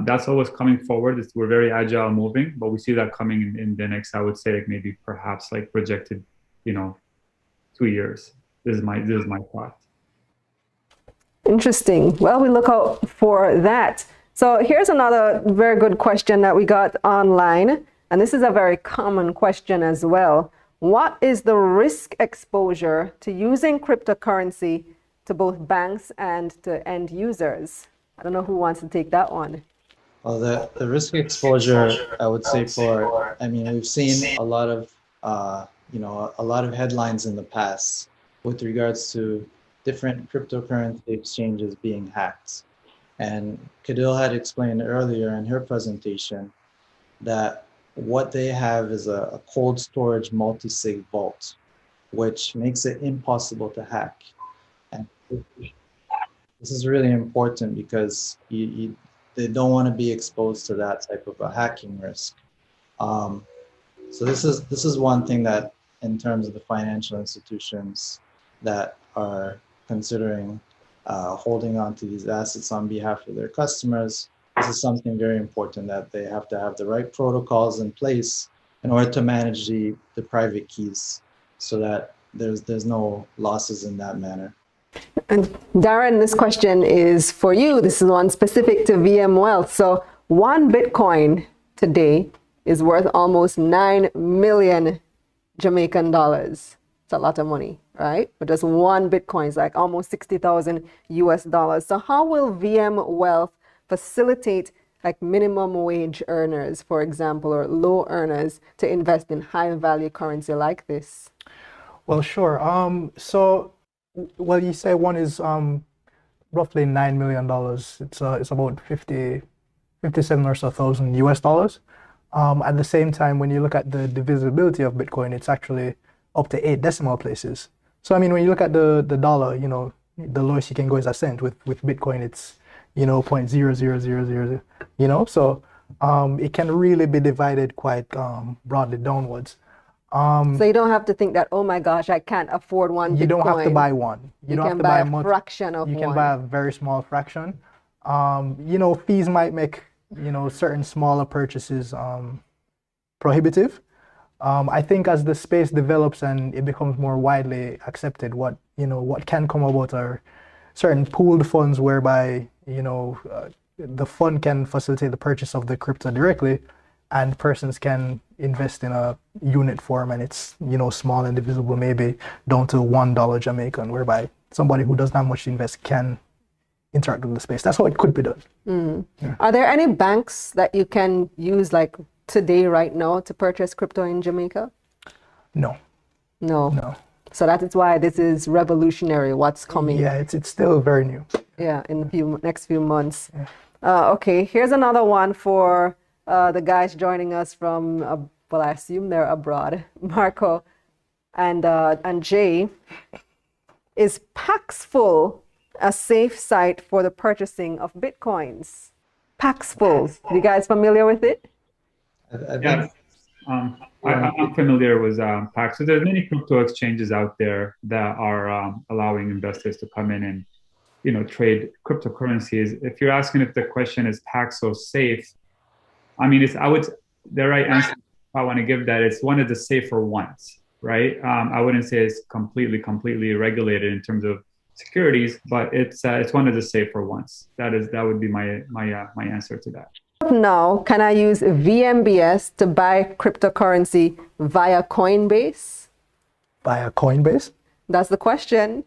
Speaker 3: that's always coming forward. We're very agile moving, but we see that coming in the next, I would say, like maybe perhaps like projected, 2 years. This is my thought.
Speaker 1: Interesting. Well, we look out for that. So here's another very good question that we got online. And this is a very common question as well. What is the risk exposure to using cryptocurrency to both banks and to end users? I don't know who wants to take that one.
Speaker 4: Well, the risk exposure, I would say we've seen a lot of, a lot of headlines in the past with regards to different cryptocurrency exchanges being hacked. And Cadil had explained earlier in her presentation that what they have is a cold storage multi-sig vault, which makes it impossible to hack. And this is really important because they don't want to be exposed to that type of a hacking risk. So this is one thing that, in terms of the financial institutions that are considering holding on to these assets on behalf of their customers, this is something very important, that they have to have the right protocols in place in order to manage the private keys, so that there's no losses in that manner.
Speaker 1: And Darren, this question is for you. This is one specific to VM Wealth. So 1 Bitcoin today is worth almost 9 million Jamaican dollars. It's a lot of money, right? But just 1 Bitcoin is like almost 60,000 US dollars. So how will VM Wealth facilitate like minimum wage earners, for example, or low earners to invest in high value currency like this?
Speaker 2: Well, sure. Well, you say one is roughly $9 million. It's about 57 or so thousand US dollars. At the same time, when you look at the divisibility of Bitcoin, it's actually up to 8 decimal places. So I mean, when you look at the dollar, the lowest you can go is a cent. With Bitcoin, it's 0.00000. So it can really be divided quite broadly downwards.
Speaker 1: So you don't have to think that, oh my gosh, I can't afford one Bitcoin.
Speaker 2: You don't have to buy one.
Speaker 1: You don't have to buy a fraction of one.
Speaker 2: You can buy a very small fraction. Fees might make, certain smaller purchases prohibitive. I think as the space develops and it becomes more widely accepted, what can come about are certain pooled funds whereby, the fund can facilitate the purchase of the crypto directly, and persons can invest in a unit form, and it's small and divisible, maybe down to $1 Jamaican, whereby somebody who doesn't have much to invest can interact with the space. That's how it could be done.
Speaker 1: Yeah. Are there any banks that you can use like today, right now, to purchase crypto in Jamaica?
Speaker 2: No.
Speaker 1: So that is why this is revolutionary, what's coming.
Speaker 2: Yeah, it's still very new.
Speaker 1: Yeah, in the next few months. Yeah. Okay, here's another one for the guys joining us from, well, I assume they're abroad, Marco and Jay. Is Paxful a safe site for the purchasing of Bitcoins? Paxful, you guys familiar with it?
Speaker 3: Yeah, I'm familiar with Pax. So there's many crypto exchanges out there that are allowing investors to come in and trade cryptocurrencies. If you're asking if the question is Pax so safe, I mean, the right answer, if I want to give that, it's one of the safer ones, right? I wouldn't say it's completely regulated in terms of securities, but it's one of the safer ones. That would be my answer to that.
Speaker 1: Now, can I use VMBS to buy cryptocurrency via Coinbase?
Speaker 2: Via Coinbase?
Speaker 1: That's the question.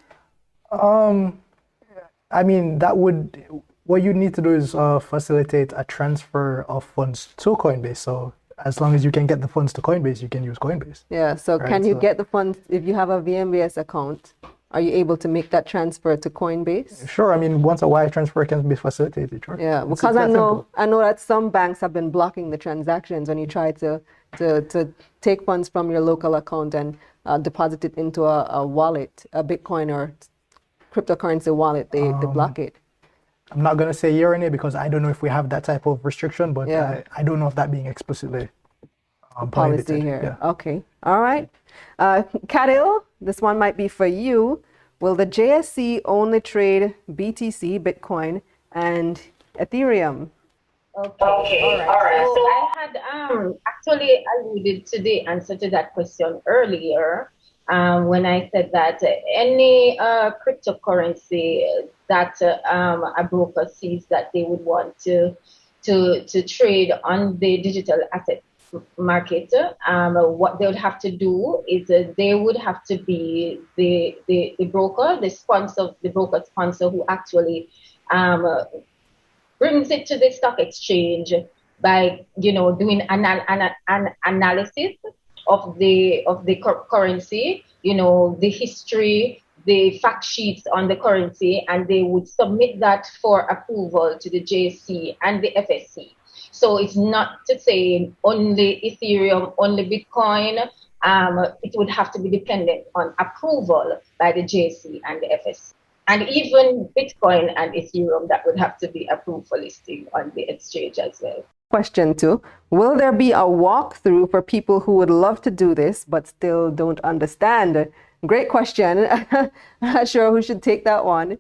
Speaker 2: I mean, what you need to do is facilitate a transfer of funds to Coinbase. So as long as you can get the funds to Coinbase, you can use Coinbase.
Speaker 1: Yeah, so
Speaker 2: Right,
Speaker 1: can you
Speaker 2: so-
Speaker 1: get the funds if you have a VMBS account? Are you able to make that transfer to Coinbase?
Speaker 2: Sure, I mean, once a wire transfer can be facilitated, sure.
Speaker 1: Yeah,
Speaker 2: It's
Speaker 1: because
Speaker 2: that
Speaker 1: I
Speaker 2: simple.
Speaker 1: know that some banks have been blocking the transactions when you try to take funds from your local account and deposit it into a wallet, a Bitcoin or cryptocurrency wallet. They block it.
Speaker 2: I'm not going to say year on year because I don't know if we have that type of restriction, but
Speaker 1: Yeah.
Speaker 2: I don't know if that being explicitly
Speaker 1: Policy
Speaker 2: prohibited.
Speaker 1: here.
Speaker 2: Yeah.
Speaker 1: Okay. All right. Kadil, this one might be for you. Will the JSC only trade BTC, Bitcoin, and Ethereum?
Speaker 5: Okay, all right. So I had actually alluded to the answer to that question earlier when I said that any cryptocurrency that a broker sees that they would want to trade on the digital asset market, what they would have to do is they would have to be the broker, the sponsor, the broker sponsor who actually brings it to the stock exchange by doing an analysis of the currency, the history, the fact sheets on the currency, and they would submit that for approval to the JSC and the FSC. So it's not to say only Ethereum, only Bitcoin. It would have to be dependent on approval by the JSC and the FSC. And even Bitcoin and Ethereum, that would have to be approved for listing on the exchange as well.
Speaker 1: Question 2. Will there be a walkthrough for people who would love to do this but still don't understand? Great question. I'm not sure who should take that one.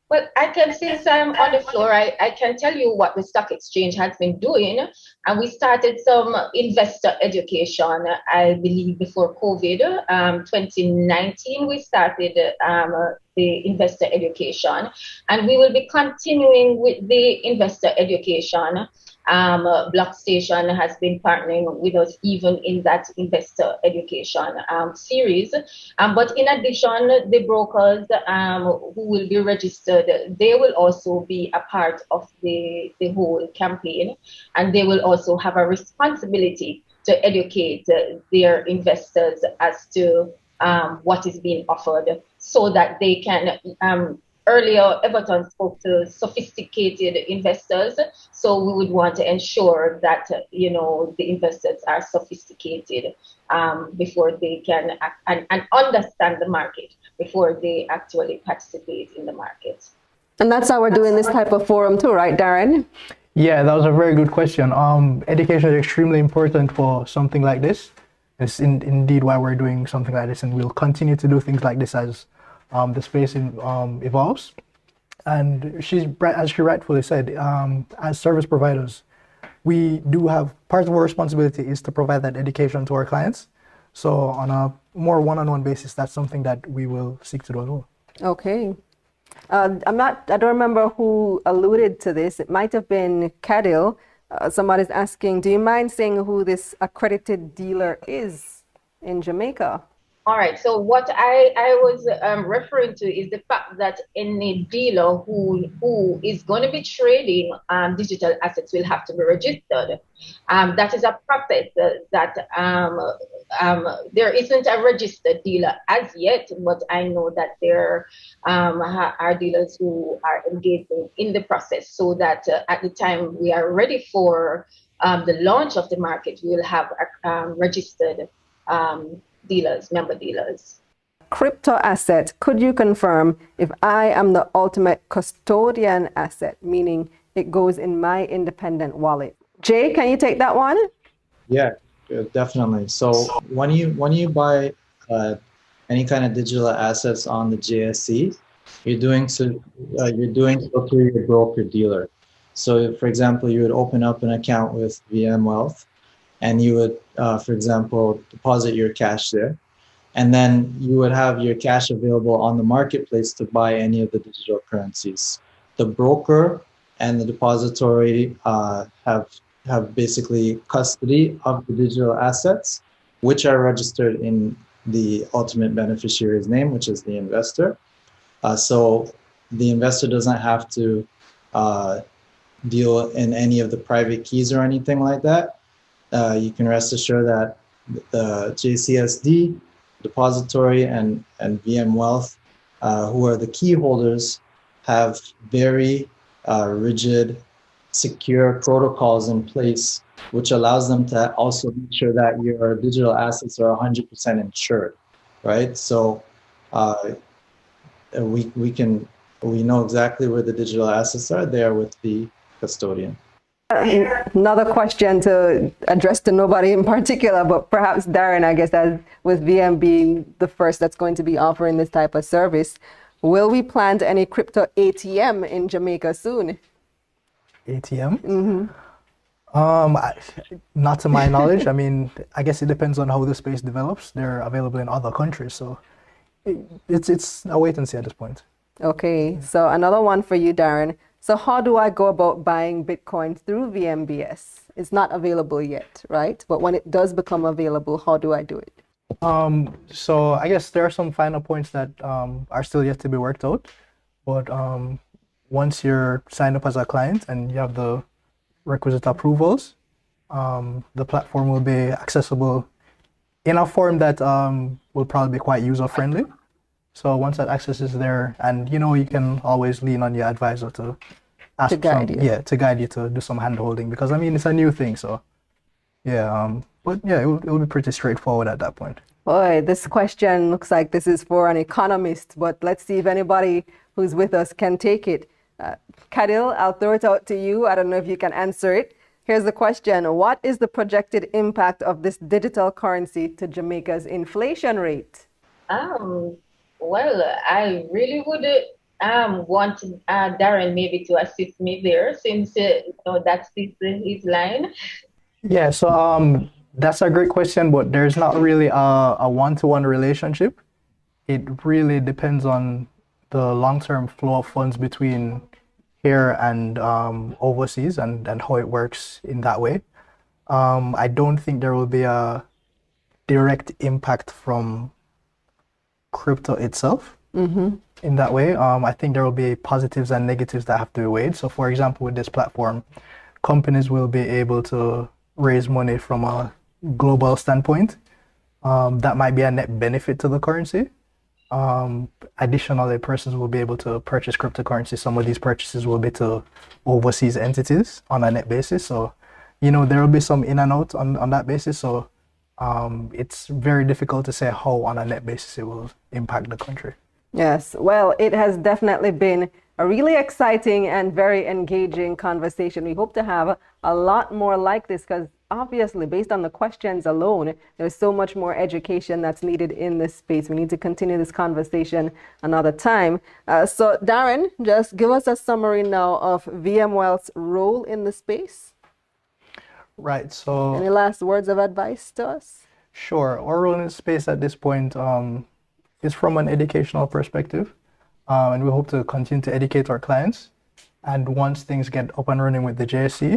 Speaker 5: Well, since I'm on the floor, I can tell you what the stock exchange has been doing. And we started some investor education, I believe, before COVID. 2019, we started the investor education. And we will be continuing with the investor education. Blockstation has been partnering with us even in that investor education series. But in addition, the brokers who will be registered, they will also be a part of the whole campaign, and they will also have a responsibility to educate their investors as to what is being offered so that they can earlier, Everton spoke to sophisticated investors, so we would want to ensure that the investors are sophisticated before they can and understand the market before they actually participate in the market.
Speaker 1: And that's how we're doing this type of forum too, right, Darren?
Speaker 2: Yeah, that was a very good question. Education is extremely important for something like this. It's indeed why we're doing something like this, and we'll continue to do things like this as the space evolves. And as she rightfully said, as service providers, we do have part of our responsibility is to provide that education to our clients. So on a more one-on-one basis, that's something that we will seek to do as well.
Speaker 1: Okay. I don't remember who alluded to this. It might have been Kadil. Somebody's asking, do you mind saying who this accredited dealer is in Jamaica?
Speaker 5: All right. So what I was referring to is the fact that any dealer who is going to be trading digital assets will have to be registered. That is a process that there isn't a registered dealer as yet, but I know that there are dealers who are engaging in the process so that at the time we are ready for the launch of the market, we will have registered dealers, member dealers.
Speaker 1: Crypto asset, could you confirm if I am the ultimate custodian asset, meaning it goes in my independent wallet? Jay, can you take that one?
Speaker 4: Yeah, definitely. So when you buy any kind of digital assets on the JSC, you're doing so through your broker dealer. So for example, you would open up an account with VM Wealth, and you would, for example, deposit your cash there. And then you would have your cash available on the marketplace to buy any of the digital currencies. The broker and the depository have basically custody of the digital assets, which are registered in the ultimate beneficiary's name, which is the investor. So the investor doesn't have to deal in any of the private keys or anything like that. You can rest assured that the JCSD, depository, and VM Wealth, who are the key holders, have very rigid, secure protocols in place, which allows them to also make sure that your digital assets are 100% insured, right? So we know exactly where the digital assets are. They are with the custodian.
Speaker 1: Another question to address to nobody in particular, but perhaps Darren, I guess, as with VM being the first that's going to be offering this type of service, will we plant any crypto ATM in Jamaica soon?
Speaker 2: ATM? Not to my knowledge. I mean, I guess it depends on how the space develops. They're available in other countries, so it's a wait and see at this point.
Speaker 1: Okay, so another one for you, Darren. So how do I go about buying Bitcoin through VMBS? It's not available yet, right? But when it does become available, how do I do it?
Speaker 2: So I guess there are some final points that are still yet to be worked out. But once you're signed up as a client and you have the requisite approvals, the platform will be accessible in a form that will probably be quite user-friendly. So once that access is there, and you can always lean on your advisor to ask
Speaker 1: To guide you.
Speaker 2: Yeah, to guide you to do some hand holding, because I mean it's a new thing, so yeah. But yeah, it will be pretty straightforward at that point.
Speaker 1: Boy, this question looks like this is for an economist, but let's see if anybody who's with us can take it. Kadil, I'll throw it out to you. I don't know if you can answer it. Here's the question. What is the projected impact of this digital currency to Jamaica's inflation rate?
Speaker 5: Well, I really would want Darren maybe to assist me there, since that's his line.
Speaker 2: Yeah, so that's a great question, but there's not really a one-to-one relationship. It really depends on the long-term flow of funds between here and overseas, and how it works in that way. I don't think there will be a direct impact from crypto itself in that way. I think there will be positives and negatives that have to be weighed. So for example, with this platform, companies will be able to raise money from a global standpoint. That might be a net benefit to the currency. Additionally, persons will be able to purchase cryptocurrency. Some of these purchases will be to overseas entities on a net basis. So, there will be some in and out on that basis. So it's very difficult to say how on a net basis it will impact the country.
Speaker 1: Yes, well, it has definitely been a really exciting and very engaging conversation. We hope to have a lot more like this, because obviously, based on the questions alone, there's so much more education that's needed in this space. We need to continue this conversation another time. So Darren, just give us a summary now of VM Wealth's role in the space.
Speaker 2: Right, so
Speaker 1: Any last words of advice to us?
Speaker 2: sure. Our role in the space at this point is from an educational perspective, and we hope to continue to educate our clients. And once things get up and running with the JSC,